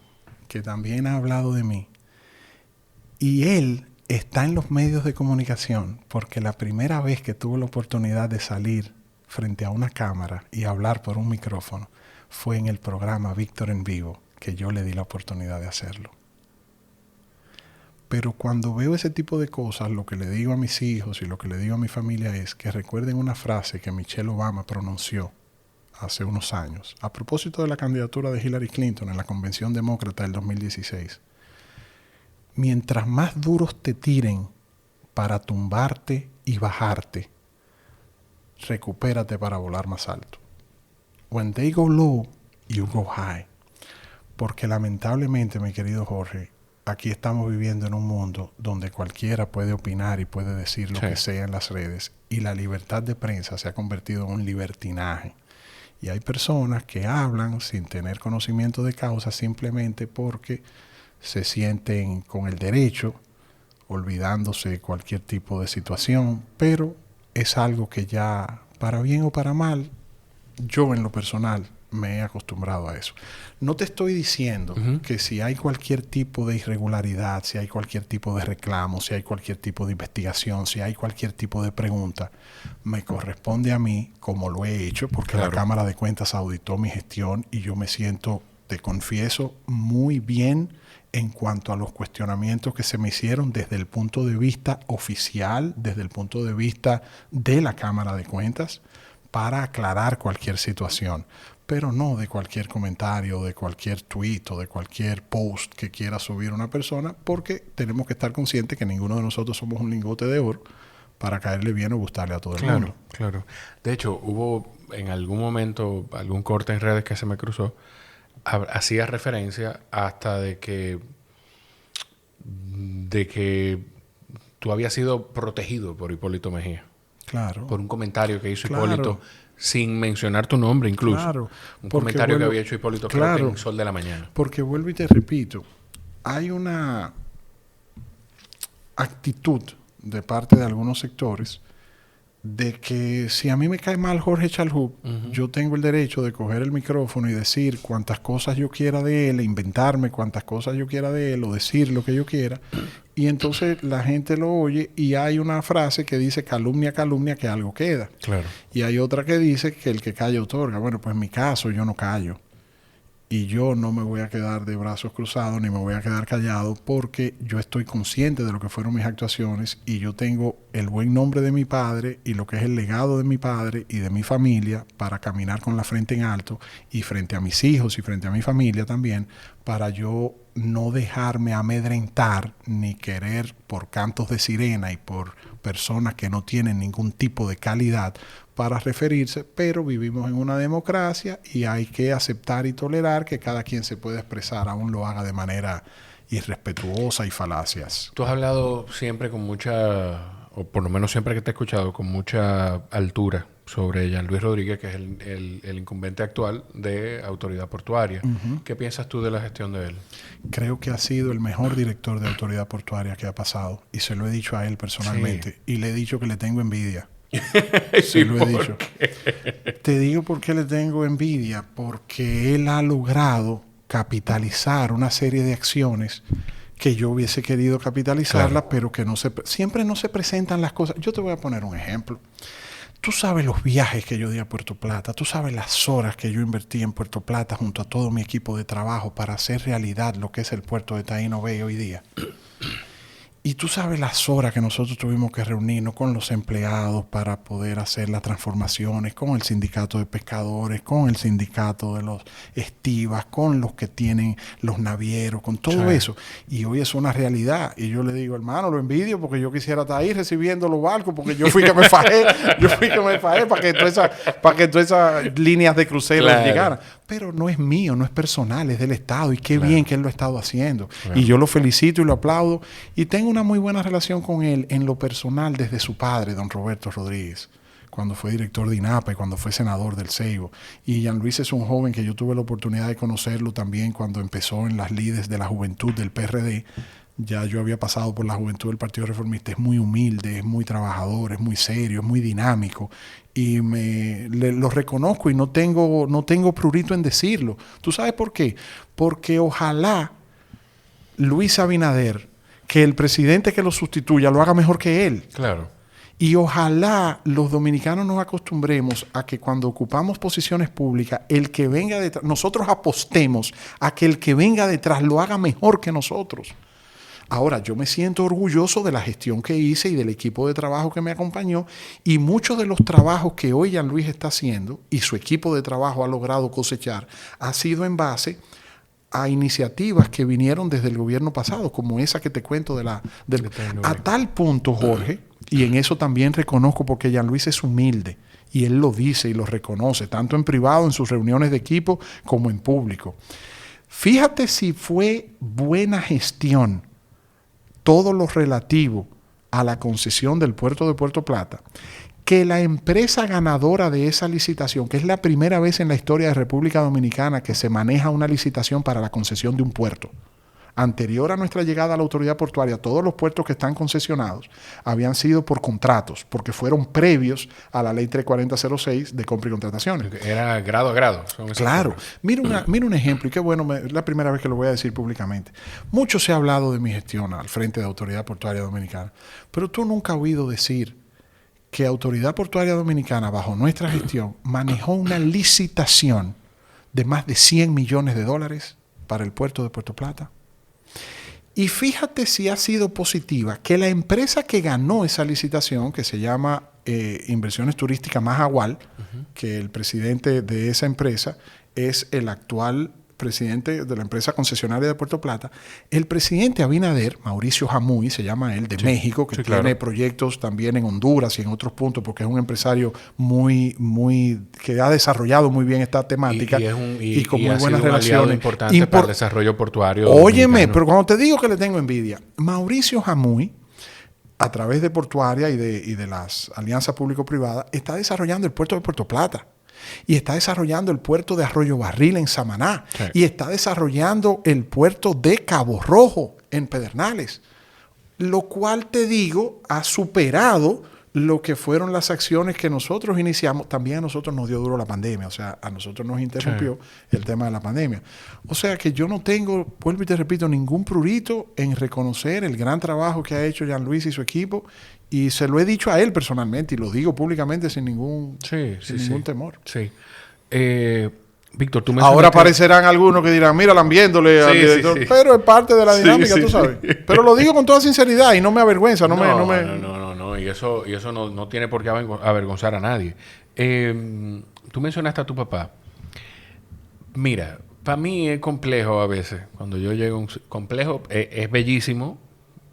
que también ha hablado de mí y él está en los medios de comunicación porque la primera vez que tuvo la oportunidad de salir frente a una cámara y hablar por un micrófono fue en el programa Víctor en Vivo, que yo le di la oportunidad de hacerlo. Pero cuando veo ese tipo de cosas, lo que le digo a mis hijos y lo que le digo a mi familia es que recuerden una frase que Michelle Obama pronunció hace unos años a propósito de la candidatura de Hillary Clinton en la Convención Demócrata del 2016. Mientras más duros te tiren para tumbarte y bajarte, recupérate para volar más alto. When they go low, you go high. Porque lamentablemente, mi querido Jorge, aquí estamos viviendo en un mundo donde cualquiera puede opinar y puede decir lo que sea en las redes y la libertad de prensa se ha convertido en un libertinaje. Y hay personas que hablan sin tener conocimiento de causa simplemente porque se sienten con el derecho, olvidándose de cualquier tipo de situación, pero es algo que ya, para bien o para mal, yo en lo personal me he acostumbrado a eso. No te estoy diciendo que si hay cualquier tipo de irregularidad, si hay cualquier tipo de reclamo, si hay cualquier tipo de investigación, si hay cualquier tipo de pregunta, me corresponde a mí, como lo he hecho, porque la Cámara de Cuentas auditó mi gestión y yo me siento, te confieso, muy bien en cuanto a los cuestionamientos que se me hicieron desde el punto de vista oficial, desde el punto de vista de la Cámara de Cuentas, para aclarar cualquier situación, pero no de cualquier comentario, de cualquier tweet o de cualquier post que quiera subir una persona, porque tenemos que estar conscientes que ninguno de nosotros somos un lingote de oro para caerle bien o gustarle a todo el mundo. Claro. De hecho, hubo en algún momento algún corte en redes que se me cruzó, hacía referencia hasta de que tú habías sido protegido por Hipólito Mejía. Claro. Por un comentario que hizo Hipólito, sin mencionar tu nombre incluso. Claro. Un comentario que había hecho Hipólito, creo que en Sol de la Mañana. Porque vuelvo y te repito, hay una actitud de parte de algunos sectores de que si a mí me cae mal Jorge Chalup, yo tengo el derecho de coger el micrófono y decir cuantas cosas yo quiera de él, inventarme cuantas cosas yo quiera de él o decir lo que yo quiera. Y entonces la gente lo oye y hay una frase que dice calumnia, calumnia, que algo queda. Claro. Y hay otra que dice que el que calla otorga. Bueno, pues en mi caso yo no callo. Y yo no me voy a quedar de brazos cruzados ni me voy a quedar callado porque yo estoy consciente de lo que fueron mis actuaciones y yo tengo el buen nombre de mi padre y lo que es el legado de mi padre y de mi familia para caminar con la frente en alto y frente a mis hijos y frente a mi familia también para yo no dejarme amedrentar ni querer por cantos de sirena y por personas que no tienen ningún tipo de calidad para referirse, pero vivimos en una democracia y hay que aceptar y tolerar que cada quien se pueda expresar, aún lo haga de manera irrespetuosa y falacias. Tú has hablado siempre con mucha, o por lo menos siempre que te he escuchado, con mucha altura sobre Jean Luis Rodríguez, que es el incumbente actual de Autoridad Portuaria. ¿Qué piensas tú de la gestión de él? Creo que ha sido el mejor director de Autoridad Portuaria que ha pasado. Y se lo he dicho a él personalmente. Sí. Y le he dicho que le tengo envidia. Se lo he dicho. Te digo por qué le tengo envidia. Porque él ha logrado capitalizar una serie de acciones que yo hubiese querido capitalizarlas, pero que siempre no se presentan las cosas. Yo te voy a poner un ejemplo. Tú sabes los viajes que yo di a Puerto Plata, tú sabes las horas que yo invertí en Puerto Plata junto a todo mi equipo de trabajo para hacer realidad lo que es el puerto de Taino Bay hoy día. Y tú sabes las horas que nosotros tuvimos que reunirnos con los empleados para poder hacer las transformaciones, con el sindicato de pescadores, con el sindicato de los estivas, con los que tienen los navieros, con todo eso. Y hoy es una realidad. Y yo le digo, hermano, lo envidio porque yo quisiera estar ahí recibiendo los barcos, porque yo fui que me fajé, para que todas esas líneas de crucero llegaran. Pero no es mío, no es personal, es del Estado. Y qué bien que él lo ha estado haciendo. Y yo lo felicito y lo aplaudo. Y tengo una muy buena relación con él en lo personal desde su padre, don Roberto Rodríguez, cuando fue director de INAPA y cuando fue senador del Ceibo. Y Jean Luis es un joven que yo tuve la oportunidad de conocerlo también cuando empezó en las lides de la juventud del PRD. Ya yo había pasado por la juventud del Partido Reformista. Es muy humilde, es muy trabajador, es muy serio, es muy dinámico. Y lo reconozco y no tengo prurito en decirlo. ¿Tú sabes por qué? Porque ojalá Luis Abinader, que el presidente que lo sustituya, lo haga mejor que él. Claro. Y ojalá los dominicanos nos acostumbremos a que cuando ocupamos posiciones públicas, el que venga detrás, nosotros apostemos a que el que venga detrás lo haga mejor que nosotros. Ahora, yo me siento orgulloso de la gestión que hice y del equipo de trabajo que me acompañó, y muchos de los trabajos que hoy Jean Luis está haciendo y su equipo de trabajo ha logrado cosechar ha sido en base a iniciativas que vinieron desde el gobierno pasado, como esa que te cuento a tal punto, Jorge, y en eso también reconozco, porque Jean Luis es humilde y él lo dice y lo reconoce, tanto en privado, en sus reuniones de equipo, como en público. Fíjate si fue buena gestión todo lo relativo a la concesión del puerto de Puerto Plata, que la empresa ganadora de esa licitación, que es la primera vez en la historia de República Dominicana que se maneja una licitación para la concesión de un puerto. Anterior a nuestra llegada a la autoridad portuaria, todos los puertos que están concesionados habían sido por contratos, porque fueron previos a la ley 34006 de compra y contrataciones. Era grado a grado. Claro. Mira un ejemplo, y qué bueno, es la primera vez que lo voy a decir públicamente. Mucho se ha hablado de mi gestión al frente de Autoridad Portuaria Dominicana, pero tú nunca has oído decir que Autoridad Portuaria Dominicana, bajo nuestra gestión, manejó una licitación de más de $100 millones para el puerto de Puerto Plata. Y fíjate si ha sido positiva, que la empresa que ganó esa licitación, que se llama Inversiones Turísticas Mahahual, que el presidente de esa empresa es el actual presidente de la empresa concesionaria de Puerto Plata, el presidente Abinader, Mauricio Jamuy, se llama él, de México, que tiene proyectos también en Honduras y en otros puntos, porque es un empresario que ha desarrollado muy bien esta temática y con muy buenas relaciones. Importante para el desarrollo portuario. Óyeme, pero cuando te digo que le tengo envidia, Mauricio Jamuy, a través de Portuaria y de las alianzas público-privadas, está desarrollando el puerto de Puerto Plata. Y está desarrollando el puerto de Arroyo Barril en Samaná. Sí. Y está desarrollando el puerto de Cabo Rojo en Pedernales. Lo cual, te digo, ha superado lo que fueron las acciones que nosotros iniciamos. También a nosotros nos dio duro la pandemia. O sea, a nosotros nos interrumpió el tema de la pandemia. O sea que yo no tengo, vuelvo y te repito, ningún prurito en reconocer el gran trabajo que ha hecho Jean Luis y su equipo. Y se lo he dicho a él personalmente y lo digo públicamente sin ningún temor. Sí. Víctor, tú me ahora aparecerán algunos que dirán, mira, lambiéndole al director. Sí. Pero es parte de la dinámica, tú sabes. Pero lo digo con toda sinceridad y no me avergüenza. No. Y eso no tiene por qué avergonzar a nadie. Tú mencionaste a tu papá. Mira, para mí es complejo a veces. Cuando yo llego complejo, es bellísimo,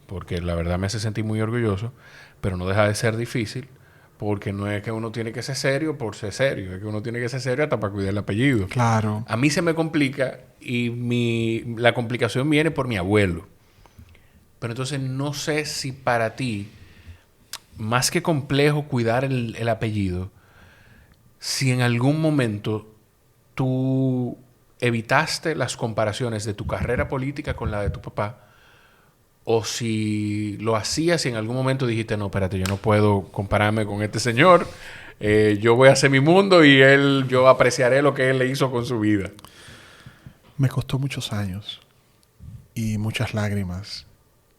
porque la verdad me hace sentir muy orgulloso, pero no deja de ser difícil, Porque no es que uno tiene que ser serio por ser serio. Es que uno tiene que ser serio hasta para cuidar el apellido. Claro. A mí se me complica y la complicación viene por mi abuelo. Pero entonces no sé si para ti, más que complejo cuidar el apellido, si en algún momento tú evitaste las comparaciones de tu carrera política con la de tu papá, o si lo hacías y en algún momento dijiste, no, espérate, yo no puedo compararme con este señor, yo voy a hacer mi mundo y yo apreciaré lo que él le hizo con su vida. Me costó muchos años y muchas lágrimas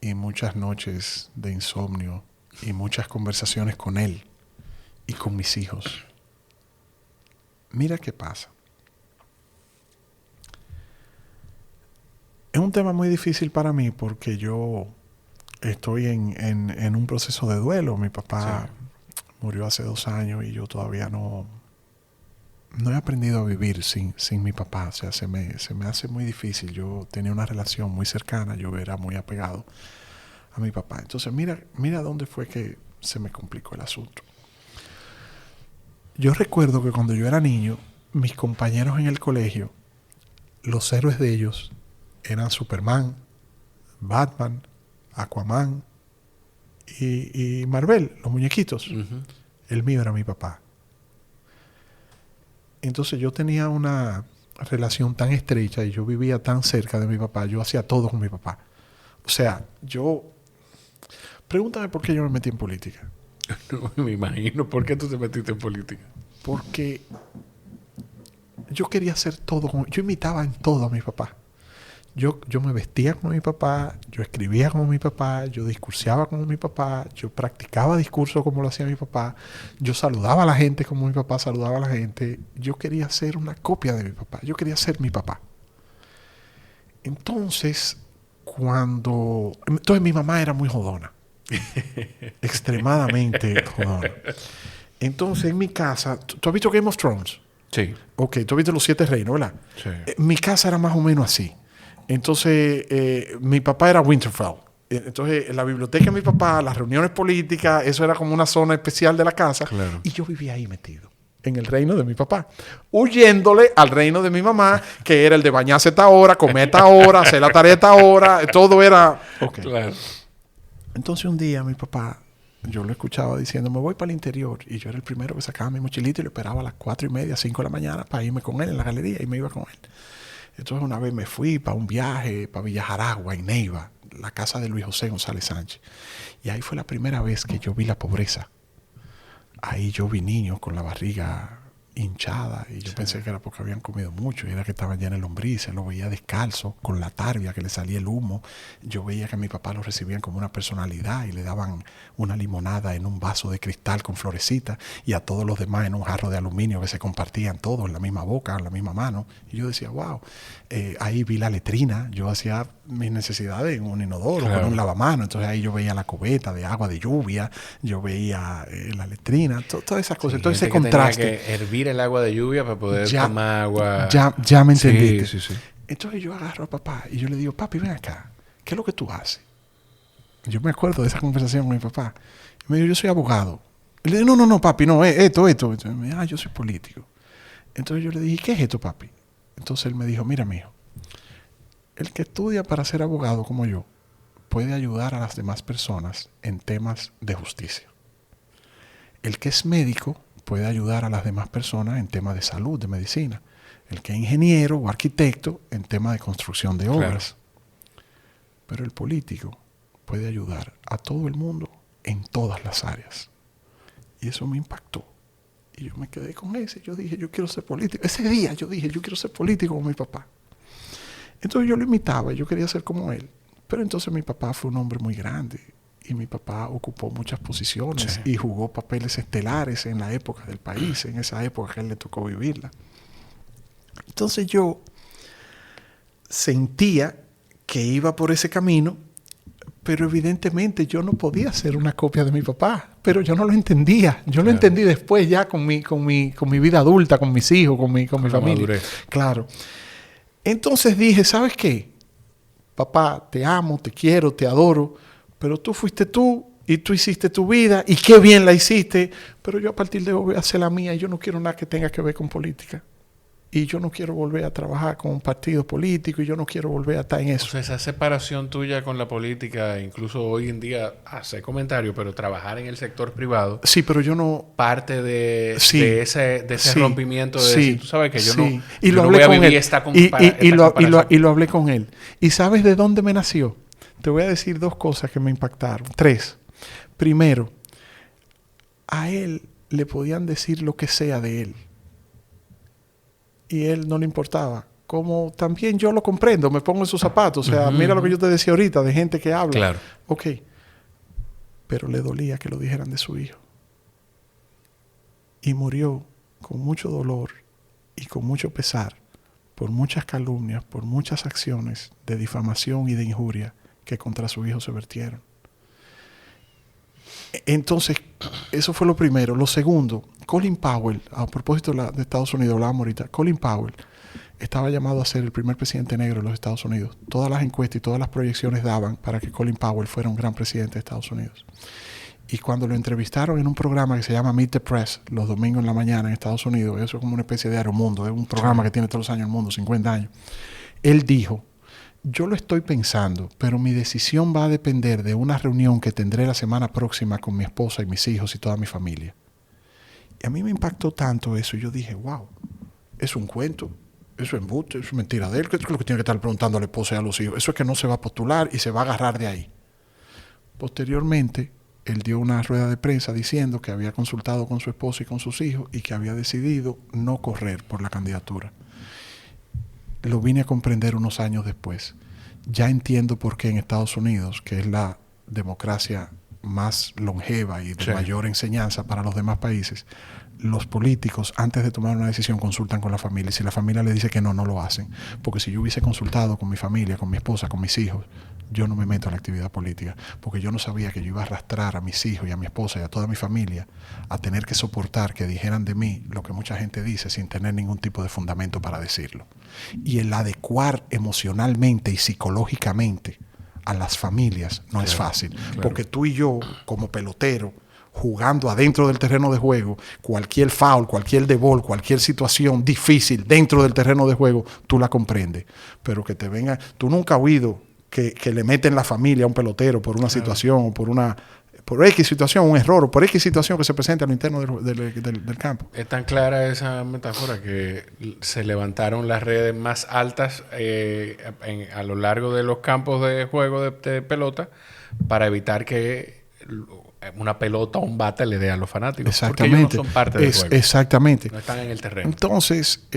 y muchas noches de insomnio y muchas conversaciones con él y con mis hijos. Mira qué pasa. Es un tema muy difícil para mí porque yo estoy en un proceso de duelo. Mi papá murió hace 2 años y yo todavía no he aprendido a vivir sin mi papá. O sea, se me hace muy difícil. Yo tenía una relación muy cercana, yo era muy apegado a mi papá. Entonces, mira dónde fue que se me complicó el asunto. Yo recuerdo que cuando yo era niño, mis compañeros en el colegio, los héroes de ellos eran Superman, Batman, Aquaman y Marvel, los muñequitos. Uh-huh. El mío era mi papá. Entonces yo tenía una relación tan estrecha y yo vivía tan cerca de mi papá, yo hacía todo con mi papá. O sea, pregúntame por qué yo me metí en política. No me imagino. ¿Por qué tú te metiste en política? Porque yo quería hacer todo, yo imitaba en todo a mi papá. Yo me vestía como mi papá, yo escribía como mi papá, yo discursiaba como mi papá, yo practicaba discurso como lo hacía mi papá, yo saludaba a la gente como mi papá saludaba a la gente. Yo quería ser una copia de mi papá, yo quería ser mi papá. Entonces mi mamá era muy jodona. Extremadamente jodona. Entonces en mi casa, ¿tú has visto Game of Thrones? Sí. Ok, tú has visto Los 7 Reinos, ¿verdad? Sí. Mi casa era más o menos así. Entonces, mi papá era Winterfell. Entonces, la biblioteca de mi papá, las reuniones políticas, eso era como una zona especial de la casa. Claro. Y yo vivía ahí metido, en el reino de mi papá. Huyéndole al reino de mi mamá, que era el de bañarse a esta hora, comer a esta hora, hacer la tarea a esta hora. Todo era... Okay. Claro. Entonces, un día mi papá, yo lo escuchaba diciendo, me voy para el interior. Y yo era el primero que sacaba mi mochilito y lo esperaba a las 4:30, 5 de la mañana para irme con él en la galería. Y me iba con él. Entonces una vez me fui para un viaje para Villa Jaragua, en Neiva, la casa de Luis José González Sánchez. Y ahí fue la primera vez que yo vi la pobreza. Ahí yo vi niños con la barriga hinchada y yo pensé que era porque habían comido mucho y era que estaban llenos de lombrices. Lo veía descalzo, con la tarbia que le salía el humo. Yo veía que a mi papá lo recibían como una personalidad y le daban una limonada en un vaso de cristal con florecitas y a todos los demás en un jarro de aluminio que se compartían todos en la misma boca, en la misma mano. Y yo decía, wow, ahí vi la letrina. Yo hacía mis necesidades en un inodoro, claro, con un lavamano. Entonces ahí yo veía la cubeta de agua de lluvia, yo veía la letrina, todas esas cosas. Sí, entonces ese contraste. Tenía que hervir el agua de lluvia para poder tomar agua. Ya me entendiste. Sí, sí, sí. Entonces yo agarro a papá y yo le digo, papi, ven acá, ¿qué es lo que tú haces? Yo me acuerdo de esa conversación con mi papá. Y me dijo, yo soy abogado. Y le digo, no, papi, no, esto. Entonces me dijo, yo soy político. Entonces yo le dije, ¿qué es esto, papi? Entonces él me dijo, mira, mijo, el que estudia para ser abogado como yo puede ayudar a las demás personas en temas de justicia. El que es médico puede ayudar a las demás personas en temas de salud, de medicina. El que es ingeniero o arquitecto en temas de construcción de obras. Claro. Pero el político puede ayudar a todo el mundo en todas las áreas. Y eso me impactó. Y yo me quedé con ese. Yo dije, yo quiero ser político. Ese día yo dije, yo quiero ser político como mi papá. Entonces yo lo imitaba, yo quería ser como él. Pero entonces mi papá fue un hombre muy grande. Y mi papá ocupó muchas posiciones y jugó papeles estelares en la época del país, en esa época que a él le tocó vivirla. Entonces yo sentía que iba por ese camino, pero evidentemente yo no podía ser una copia de mi papá, pero yo no lo entendía. Yo lo entendí después ya con mi vida adulta, con mis hijos, con mi familia. Madurez. Claro. Entonces dije, ¿sabes qué? Papá, te amo, te quiero, te adoro, pero tú fuiste tú y tú hiciste tu vida y qué bien la hiciste, pero yo a partir de hoy voy a hacer la mía y yo no quiero nada que tenga que ver con política. Y yo no quiero volver a trabajar con un partido político y yo no quiero volver a estar en eso. O sea, esa separación tuya con la política, incluso hoy en día, hace comentario, pero trabajar en el sector privado, Sí, pero yo no... parte de Sí, ese sí, rompimiento de sí, decir, tú sabes que yo sí. no, Y yo lo no hablé voy a con vivir él. esta Y comparación. lo hablé con él. ¿Y sabes de dónde me nació? Te voy a decir 2 cosas que me impactaron. 3. Primero, a él le podían decir lo que sea de él. Y él no le importaba. Como también yo lo comprendo, me pongo en sus zapatos. O sea, mira lo que yo te decía ahorita de gente que habla. Claro. Ok. Pero le dolía que lo dijeran de su hijo. Y murió con mucho dolor y con mucho pesar por muchas calumnias, por muchas acciones de difamación y de injuria que contra su hijo se vertieron. Entonces, eso fue lo primero. Lo segundo, Colin Powell, a propósito de Estados Unidos, hablábamos ahorita, Colin Powell estaba llamado a ser el primer presidente negro de los Estados Unidos. Todas las encuestas y todas las proyecciones daban para que Colin Powell fuera un gran presidente de Estados Unidos. Y cuando lo entrevistaron en un programa que se llama Meet the Press, los domingos en la mañana en Estados Unidos, eso es como una especie de Aeromundo, es un programa que tiene todos los años el mundo, 50 años. Él dijo, yo lo estoy pensando, pero mi decisión va a depender de una reunión que tendré la semana próxima con mi esposa y mis hijos y toda mi familia. Y a mí me impactó tanto eso, y yo dije, wow, es un cuento, eso es embuste, eso es mentira de él, ¿qué es lo que tiene que estar preguntando a la esposa y a los hijos? Eso es que no se va a postular y se va a agarrar de ahí. Posteriormente, él dio una rueda de prensa diciendo que había consultado con su esposa y con sus hijos y que había decidido no correr por la candidatura. Lo vine a comprender unos años después. Ya entiendo por qué en Estados Unidos, que es la democracia más longeva y de mayor enseñanza para los demás países, los políticos antes de tomar una decisión consultan con la familia. Y si la familia le dice que no, no lo hacen. Porque si yo hubiese consultado con mi familia, con mi esposa, con mis hijos, yo no me meto en la actividad política, porque yo no sabía que yo iba a arrastrar a mis hijos y a mi esposa y a toda mi familia a tener que soportar que dijeran de mí lo que mucha gente dice sin tener ningún tipo de fundamento para decirlo. Y el adecuar emocionalmente y psicológicamente a las familias no es fácil, porque tú y yo, como pelotero, jugando adentro del terreno de juego, cualquier foul, cualquier de-ball, cualquier situación difícil dentro del terreno de juego, tú la comprendes. Pero que te venga, tú nunca has oído que le meten la familia a un pelotero por una situación o por X situación, un error, o por X situación que se presente a lo interno del campo. Es tan clara esa metáfora que se levantaron las redes más altas a lo largo de los campos de juego de pelota para evitar que una pelota o un bate le dé a los fanáticos. Exactamente. Porque ellos no son parte del juego. Exactamente. No están en el terreno. Entonces,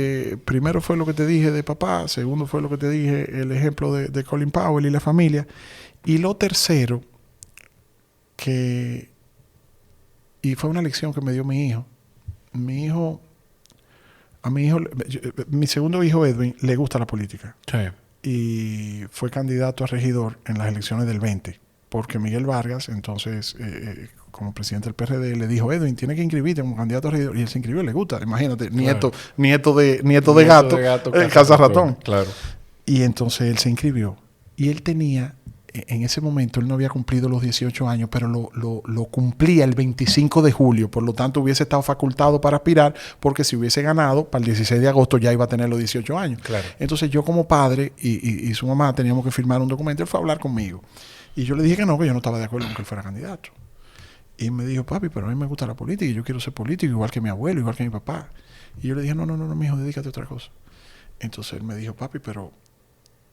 primero fue lo que te dije de papá, segundo fue lo que te dije, el ejemplo de Colin Powell y la familia. Y lo tercero, y fue una lección que me dio mi hijo. Mi segundo hijo Edwin le gusta la política. Sí. Y fue candidato a regidor en las elecciones del 20. Porque Miguel Vargas, entonces, como presidente del PRD, le dijo, Edwin, tiene que inscribirte como candidato a regidor. Y él se inscribió, le gusta. Imagínate, claro. nieto de gato, casa ratón. Claro. Y entonces él se inscribió. Y él tenía, en ese momento, él no había cumplido los 18 años, pero lo cumplía el 25 de julio. Por lo tanto, hubiese estado facultado para aspirar, porque si hubiese ganado, para el 16 de agosto ya iba a tener los 18 años. Claro. Entonces yo como padre y su mamá teníamos que firmar un documento. Él fue a hablar conmigo. Y yo le dije que yo no estaba de acuerdo con que él fuera candidato. Y me dijo, papi, pero a mí me gusta la política y yo quiero ser político igual que mi abuelo, igual que mi papá. Y yo le dije, no, mijo, dedícate a otra cosa. Entonces él me dijo, papi, pero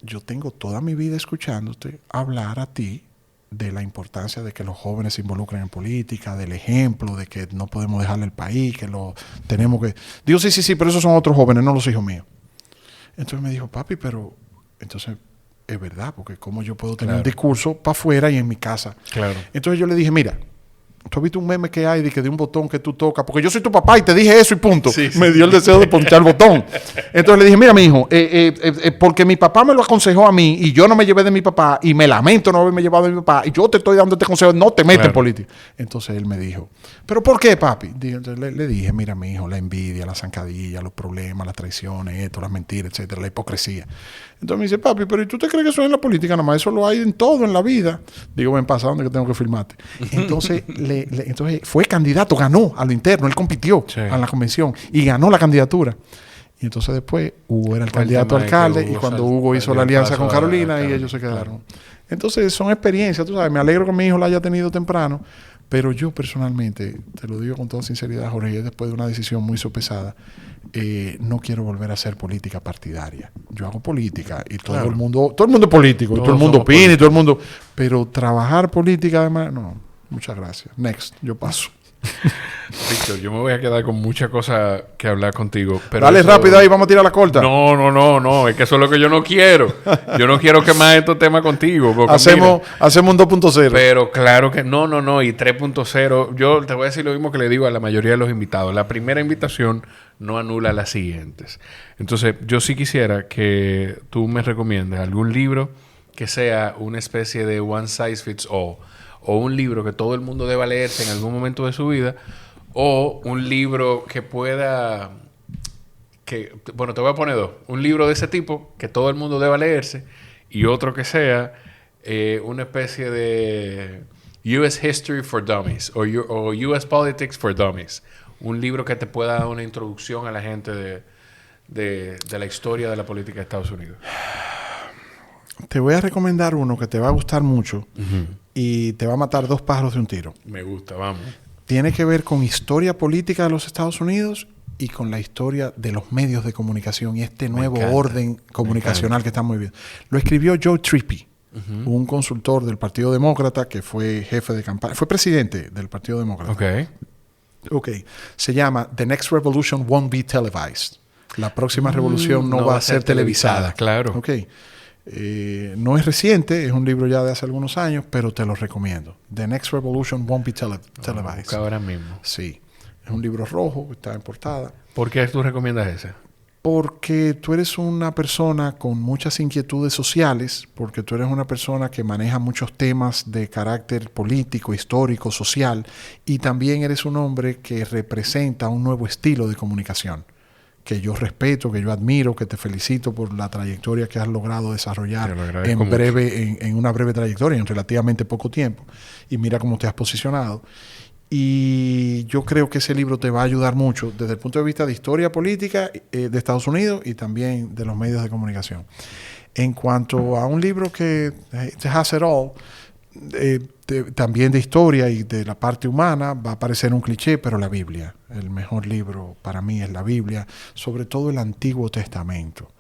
yo tengo toda mi vida escuchándote hablar a ti de la importancia de que los jóvenes se involucren en política, del ejemplo, de que no podemos dejarle el país, que lo tenemos que... Digo, sí, pero esos son otros jóvenes, no los hijos míos. Entonces me dijo, papi, pero... Entonces... Es verdad, porque cómo yo puedo tener un discurso para afuera y en mi casa. Claro. Entonces yo le dije, mira, tú has visto un meme que hay de un botón que tú tocas, porque yo soy tu papá y te dije eso y punto. Sí, sí. Me dio el deseo de ponchar el botón. Entonces le dije, mira, mi hijo, porque mi papá me lo aconsejó a mí y yo no me llevé de mi papá y me lamento no haberme llevado de mi papá y yo te estoy dando este consejo, no te metas en política. Entonces él me dijo, ¿pero por qué, papi? Entonces le dije, mira, mi hijo, la envidia, la zancadilla, los problemas, las traiciones, esto, las mentiras, etcétera, la hipocresía. Entonces me dice, papi, pero ¿y tú te crees que eso es en la política? Nada más eso lo hay en todo en la vida. Digo, ven, pasa, ¿dónde que tengo que filmarte? Entonces, entonces fue candidato, ganó a lo interno, él compitió a la convención y ganó la candidatura. Y entonces después Hugo era el candidato a alcalde y cuando Hugo hizo la alianza con Carolina y ellos se quedaron. Entonces son experiencias, tú sabes, me alegro que mi hijo la haya tenido temprano, pero yo personalmente, te lo digo con toda sinceridad, Jorge, después de una decisión muy sopesada, no quiero volver a hacer política partidaria. Yo hago política y todo el mundo es político, y todo el mundo opina y todo el mundo, pero trabajar política además, no, muchas gracias. Next, yo paso. Víctor, yo me voy a quedar con muchas cosas que hablar contigo. Pero dale rápido ahí, vamos a tirar la corta. No, es que eso es lo que yo no quiero. Yo no quiero quemar estos temas contigo. Hacemos un 2.0. Pero claro que no, y 3.0. Yo te voy a decir lo mismo que le digo a la mayoría de los invitados. La primera invitación no anula las siguientes. Entonces, yo sí quisiera que tú me recomiendes algún libro que sea una especie de one size fits all. O un libro que todo el mundo deba leerse en algún momento de su vida, o un libro que pueda... bueno, te voy a poner dos. Un libro de ese tipo que todo el mundo deba leerse, y otro que sea una especie de US History for Dummies o US Politics for Dummies. Un libro que te pueda dar una introducción a la gente de la historia de la política de Estados Unidos. Te voy a recomendar uno que te va a gustar mucho y te va a matar 2 pájaros de un tiro. Me gusta, vamos. Tiene que ver con historia política de los Estados Unidos y con la historia de los medios de comunicación y este nuevo orden comunicacional que está muy bien. Lo escribió Joe Trippi, un consultor del Partido Demócrata que fue jefe de campaña, fue presidente del Partido Demócrata. Ok. Se llama The Next Revolution Won't Be Televised. La próxima revolución no va a ser televisada. Claro. Ok. No es reciente, es un libro ya de hace algunos años, pero te lo recomiendo. The Next Revolution Won't Be Televised. Ahora mismo. Sí. Es un libro rojo, está en portada. ¿Por qué tú recomiendas ese? Porque tú eres una persona con muchas inquietudes sociales, porque tú eres una persona que maneja muchos temas de carácter político, histórico, social, y también eres un hombre que representa un nuevo estilo de comunicación, que yo respeto, que yo admiro, que te felicito por la trayectoria que has logrado desarrollar en una breve trayectoria, en relativamente poco tiempo. Y mira cómo te has posicionado. Y yo creo que ese libro te va a ayudar mucho desde el punto de vista de historia política de Estados Unidos y también de los medios de comunicación. En cuanto a un libro que has it all, también de historia y de la parte humana, va a parecer un cliché, pero la Biblia. El mejor libro para mí es la Biblia, sobre todo el Antiguo Testamento.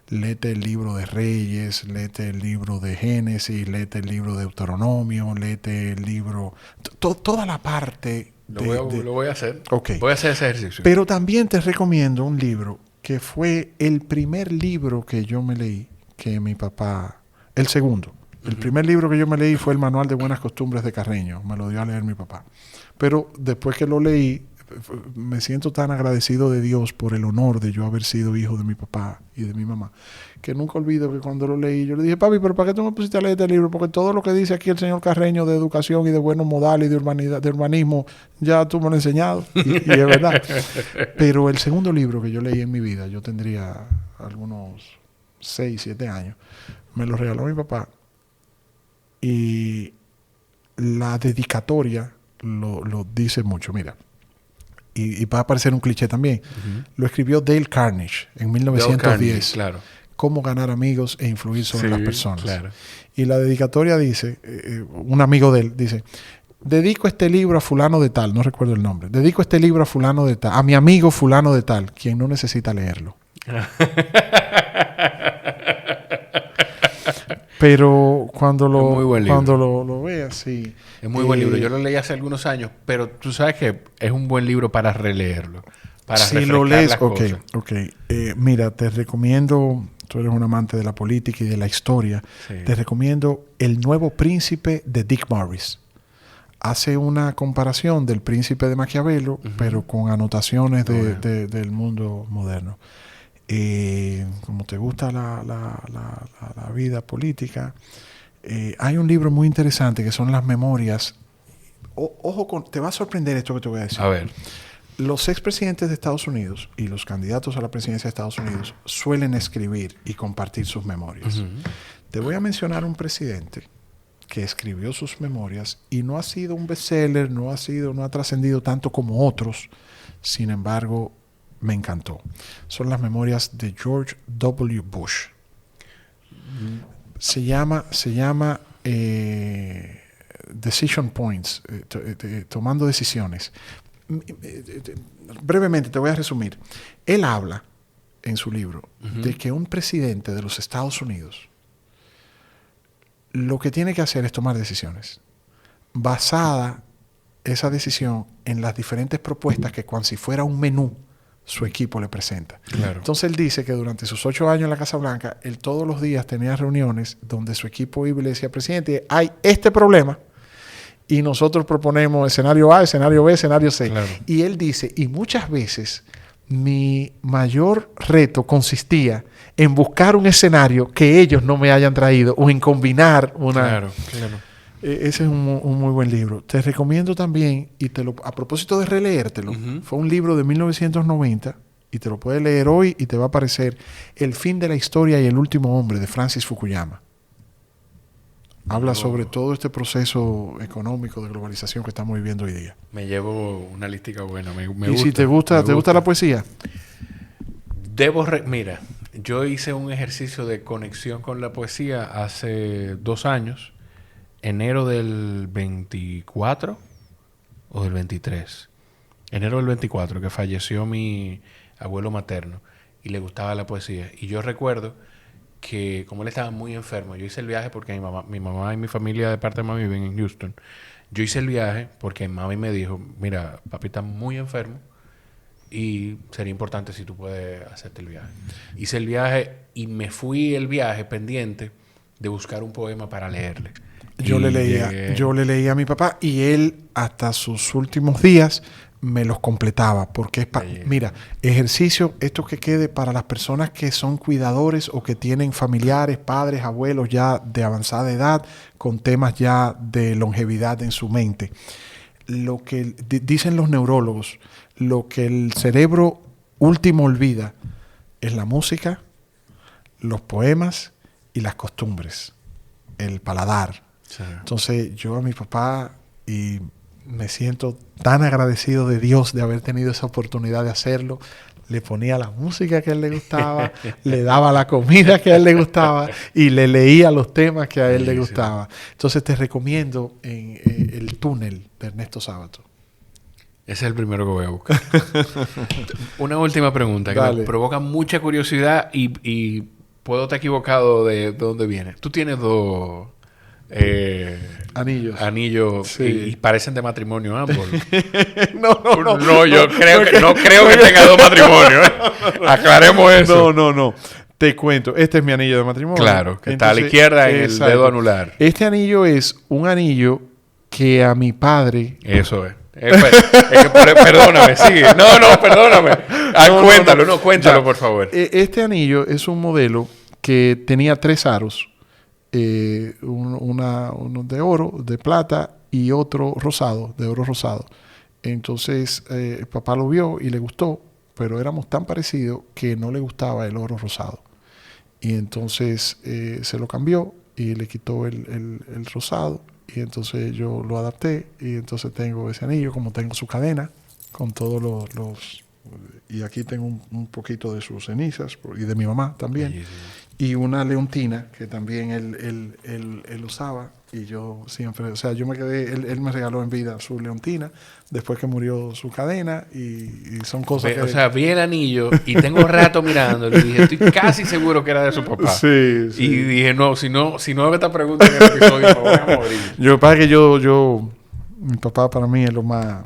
Léete el libro de Reyes, léete el libro de Génesis, léete el libro de Deuteronomio, léete el libro... toda la parte... Lo voy a hacer. Okay. Voy a hacer ese ejercicio. Pero también te recomiendo un libro que fue el primer libro que yo me leí, que mi papá... El segundo. El primer libro que yo me leí fue el Manual de Buenas Costumbres de Carreño. Me lo dio a leer mi papá. Pero después que lo leí, me siento tan agradecido de Dios por el honor de yo haber sido hijo de mi papá y de mi mamá, que nunca olvido que cuando lo leí, yo le dije, papi, ¿pero para qué tú me pusiste a leer este libro? Porque todo lo que dice aquí el señor Carreño de educación y de buenos modales y de urbanidad, de urbanismo, ya tú me lo has enseñado. Y es verdad. Pero el segundo libro que yo leí en mi vida, yo tendría algunos 6, 7 años, me lo regaló mi papá. Y la dedicatoria lo dice mucho, mira. Y va a parecer un cliché también. Lo escribió Dale Carnegie en 1910. Carnegie, claro. Cómo ganar amigos e influir sobre las personas. Claro. Y la dedicatoria dice, un amigo de él dice, dedico este libro a fulano de tal, no recuerdo el nombre. Dedico este libro a fulano de tal, a mi amigo fulano de tal, quien no necesita leerlo. Pero cuando lo veas, sí. Es muy buen libro. Yo lo leí hace algunos años, pero tú sabes que es un buen libro para releerlo. Para si lo lees, ok. Mira, te recomiendo, tú eres un amante de la política y de la historia, te recomiendo El Nuevo Príncipe de Dick Morris. hace una comparación del Príncipe de Maquiavelo, pero con anotaciones del mundo moderno. Como te gusta la vida política, hay un libro muy interesante que son las memorias. Ojo, te va a sorprender esto que te voy a decir. A ver. Los expresidentes de Estados Unidos y los candidatos a la presidencia de Estados Unidos suelen escribir y compartir sus memorias. Te voy a mencionar un presidente que escribió sus memorias y no ha sido un bestseller, no ha trascendido tanto como otros. Sin embargo, me encantó. Son las memorias de George W. Bush. Se llama Decision Points, tomando decisiones. Brevemente te voy a resumir. Él habla en su libro de que un presidente de los Estados Unidos lo que tiene que hacer es tomar decisiones basada esa decisión en las diferentes propuestas que, cuando si fuera un menú, su equipo le presenta. Claro. Entonces él dice que durante sus 8 años en la Casa Blanca, él todos los días tenía reuniones donde su equipo iba y le decía: presidente, hay este problema y nosotros proponemos escenario A, escenario B, escenario C. Claro. Y él dice, y muchas veces mi mayor reto consistía en buscar un escenario que ellos no me hayan traído o en combinar una... Claro. Ese es un muy buen libro. Te recomiendo también, y a propósito de releértelo, fue un libro de 1990 y te lo puedes leer hoy y te va a parecer El fin de la historia y el último hombre, de Francis Fukuyama. Habla sobre todo este proceso económico de globalización que estamos viviendo hoy día. Me llevo una listica buena. Me y gusta, si te gusta la poesía. Mira, yo hice un ejercicio de conexión con la poesía hace 2 años. Enero del 24 o del 23. Enero del 24, que falleció mi abuelo materno y le gustaba la poesía. Y yo recuerdo que, como él estaba muy enfermo, yo hice el viaje porque mi mamá y mi familia de parte de mami viven en Houston. Yo hice el viaje porque mami me dijo: mira, papi está muy enfermo y sería importante si tú puedes hacerte el viaje. Hice el viaje y me fui el viaje pendiente de buscar un poema para leerle. Yo le leía a mi papá y él hasta sus últimos días me los completaba, porque es mira, ejercicio, esto que quede para las personas que son cuidadores o que tienen familiares, padres, abuelos ya de avanzada edad con temas ya de longevidad en su mente. Lo que dicen los neurólogos, lo que el cerebro último olvida es la música, los poemas y las costumbres, el paladar. Sí. Entonces yo a mi papá, y me siento tan agradecido de Dios de haber tenido esa oportunidad de hacerlo, le ponía la música que a él le gustaba, le daba la comida que a él le gustaba y le leía los temas que a él le gustaba. Entonces te recomiendo El túnel de Ernesto Sábato. Ese es el primero que voy a buscar. Una última pregunta que me provoca mucha curiosidad y puedo estar equivocado de dónde viene. Tú tienes 2 anillos sí. y parecen de matrimonio ambos. No, yo no creo que tenga 2 matrimonios. Aclaremos eso. No. Te cuento, este es mi anillo de matrimonio. Claro, que está a la izquierda en el dedo anular. Este anillo es un anillo que a mi padre... Eso es. Perdóname, sigue. No, perdóname. Cuéntalo, por favor. Este anillo es un modelo que tenía 3 aros. Uno de oro, de plata y otro rosado, de oro rosado. Entonces papá lo vio y le gustó, pero éramos tan parecidos que no le gustaba el oro rosado. Y entonces se lo cambió y le quitó el rosado. Y entonces yo lo adapté y entonces tengo ese anillo, como tengo su cadena con todos los y aquí tengo un poquito de sus cenizas y de mi mamá también. Y una leontina que también él usaba, y yo siempre, o sea, yo me quedé, él me regaló en vida su leontina después que murió su cadena, y son cosas que... O sea, vi el anillo y tengo rato mirándolo y dije, estoy casi seguro que era de su papá. Sí. Y dije, si no me esta pregunta en el episodio, me voy a morir. Yo, para que mi papá para mí es lo más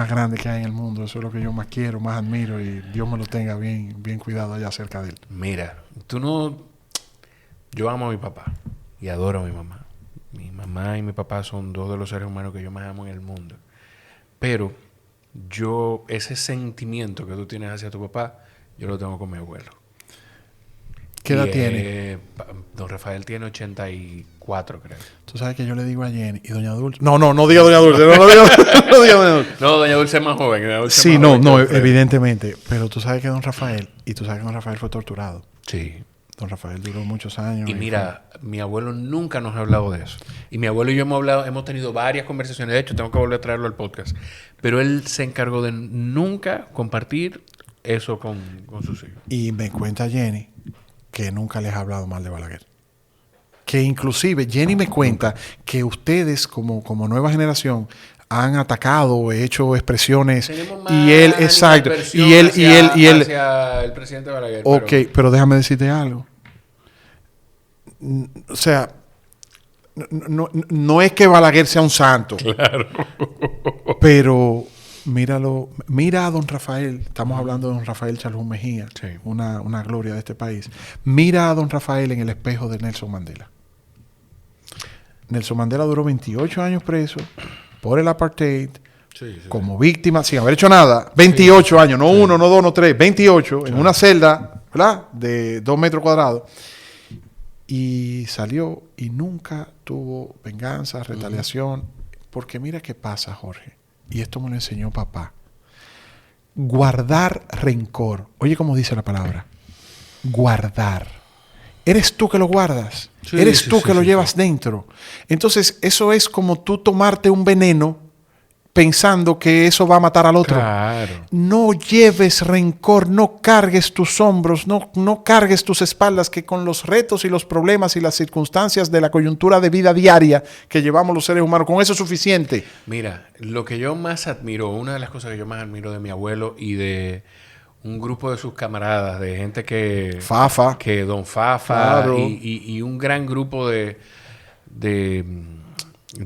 grande que hay en el mundo. Eso es lo que yo más quiero, más admiro, y Dios me lo tenga bien cuidado allá cerca de él. Mira, yo amo a mi papá y adoro a mi mamá. Mi mamá y mi papá son dos de los seres humanos que yo más amo en el mundo. Pero ese sentimiento que tú tienes hacia tu papá, yo lo tengo con mi abuelo. ¿Qué edad tiene? Don Rafael tiene 84, creo. Tú sabes que yo le digo a Jenny y Doña Dulce. No diga Doña Dulce. No diga Doña Dulce. No, Doña Dulce es más joven. Sí, no, evidentemente. Pero tú sabes que Don Rafael, y tú sabes que Don Rafael fue torturado. Sí. Don Rafael duró muchos años. Y mira, mi abuelo nunca nos ha hablado de eso. Y mi abuelo y yo hemos tenido varias conversaciones. De hecho, tengo que volver a traerlo al podcast. Pero él se encargó de nunca compartir eso con sus hijos. Y me cuenta Jenny que nunca les ha hablado mal de Balaguer. Que inclusive Jenny me cuenta que ustedes como nueva generación han atacado o hecho expresiones y él, exacto, y él hacia el presidente Balaguer. Ok, pero déjame decirte algo. O sea, no es que Balaguer sea un santo. Claro. Pero mira a Don Rafael. Estamos hablando de Don Rafael Chalhún Mejía, sí. una gloria de este país. Mira a Don Rafael en el espejo de Nelson Mandela. Nelson Mandela duró 28 años preso por el apartheid, como víctima, sin haber hecho nada. 28 años, no 1, no 2, no 3, 28, en una celda, ¿verdad? De 2 metros cuadrados. Y salió y nunca tuvo venganza, retaliación. Porque mira qué pasa, Jorge. Y esto me lo enseñó papá. Guardar rencor. Oye, cómo dice la palabra. Guardar. Eres tú que lo guardas. Sí, eres tú que lo llevas dentro. Entonces, eso es como tú tomarte un veneno pensando que eso va a matar al otro. Claro. No lleves rencor, no cargues tus hombros, no cargues tus espaldas, que con los retos y los problemas y las circunstancias de la coyuntura de vida diaria que llevamos los seres humanos, con eso es suficiente. Mira, lo que yo más admiro, una de las cosas que yo más admiro de mi abuelo y de un grupo de sus camaradas, de gente que... Fafa. Que Don Fafa, claro. y un gran grupo de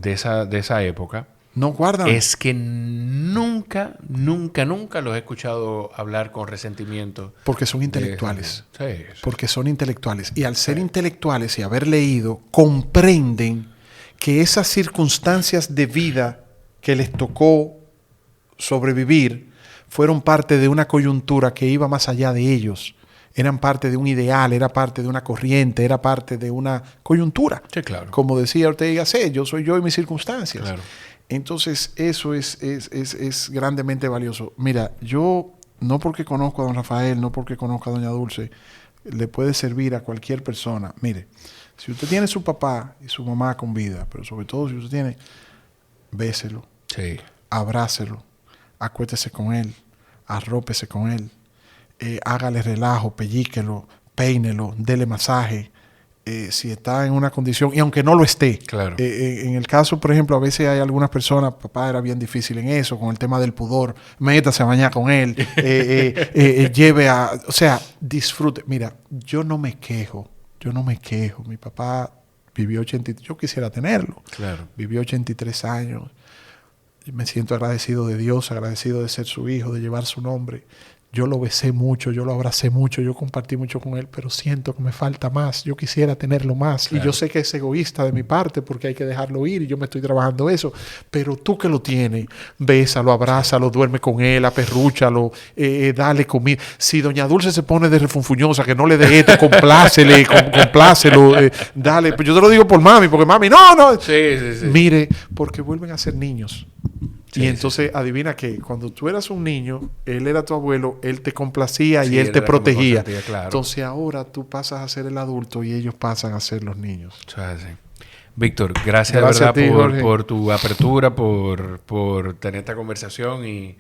esa época. No guardan. Es que nunca los he escuchado hablar con resentimiento. Porque son intelectuales. Sí. Porque son intelectuales. Y al ser intelectuales y haber leído, comprenden que esas circunstancias de vida que les tocó sobrevivir fueron parte de una coyuntura que iba más allá de ellos. Eran parte de un ideal, era parte de una corriente, era parte de una coyuntura. Sí, claro. Como decía Ortega y Gasset, yo soy yo y mis circunstancias. Claro. Entonces, eso es grandemente valioso. Mira, yo, no porque conozco a Don Rafael, no porque conozco a Doña Dulce, le puede servir a cualquier persona. Mire, si usted tiene su papá y su mamá con vida, pero sobre todo si usted tiene, béselo, sí. Abrácelo, acuéstese con él, arrópese con él, hágale relajo, pellíquelo, peínelo, dele masaje. Si está en una condición, y aunque no lo esté. Claro. En el caso, por ejemplo, a veces hay algunas personas, papá era bien difícil en eso, con el tema del pudor, métase a bañar con él, lleve a... O sea, disfrute. Mira, yo no me quejo. Mi papá vivió 83, yo quisiera tenerlo. Claro. Vivió 83 años. Me siento agradecido de Dios, agradecido de ser su hijo, de llevar su nombre. Yo lo besé mucho, yo lo abracé mucho, yo compartí mucho con él, pero siento que me falta más. Yo quisiera tenerlo más. Claro. Y yo sé que es egoísta de mi parte porque hay que dejarlo ir y yo me estoy trabajando eso. Pero tú que lo tienes, bésalo, abrázalo, duerme con él, aperrúchalo, dale comida. Si Doña Dulce se pone de refunfuñosa, que no le dé esto, complácelo, dale. Pues yo te lo digo por mami, porque mami, no. Sí. Mire, porque vuelven a ser niños. Sí, y entonces, adivina qué, cuando tú eras un niño, él era tu abuelo, él te complacía y él te protegía. Claro. Entonces ahora tú pasas a ser el adulto y ellos pasan a ser los niños. Sí. Víctor, gracias de verdad ti, por tu apertura, por tener esta conversación y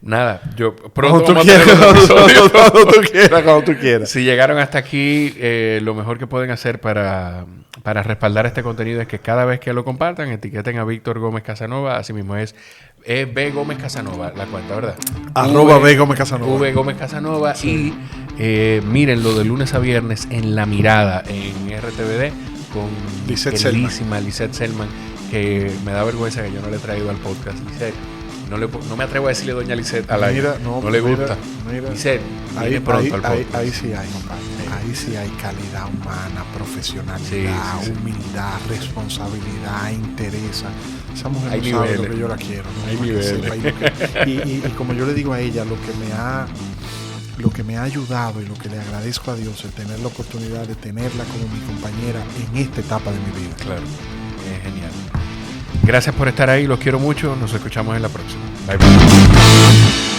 nada, yo pronto vamos a tener cuando tú quieras. Si llegaron hasta aquí, lo mejor que pueden hacer para respaldar este contenido es que cada vez que lo compartan, etiqueten a Víctor Gómez Casanova, así mismo es B Gómez Casanova, la cuenta, ¿verdad? @B Gómez Casanova. V Gómez Casanova. Sí. Y mírenlo de lunes a viernes en La Mirada, en RTVD, con queridísima Lisette Selman, que me da vergüenza que yo no le he traído al podcast. Lisette, no me atrevo a decirle doña Lisette al aire. No le gusta. Mira. Lisette, ahí pronto al podcast. Ahí sí hay, compadre. ahí sí hay calidad humana, profesionalidad, Sí. humildad, responsabilidad, interés. Esa mujer Hay no sabe lo niveles. que yo la quiero, ¿no? Hay Para que niveles. sepa, y como yo le digo a ella, lo que me ha ayudado y lo que le agradezco a Dios es tener la oportunidad de tenerla como mi compañera en esta etapa de mi vida. Claro. Es genial. Gracias por estar ahí. Los quiero mucho. Nos escuchamos en la próxima. Bye, bye.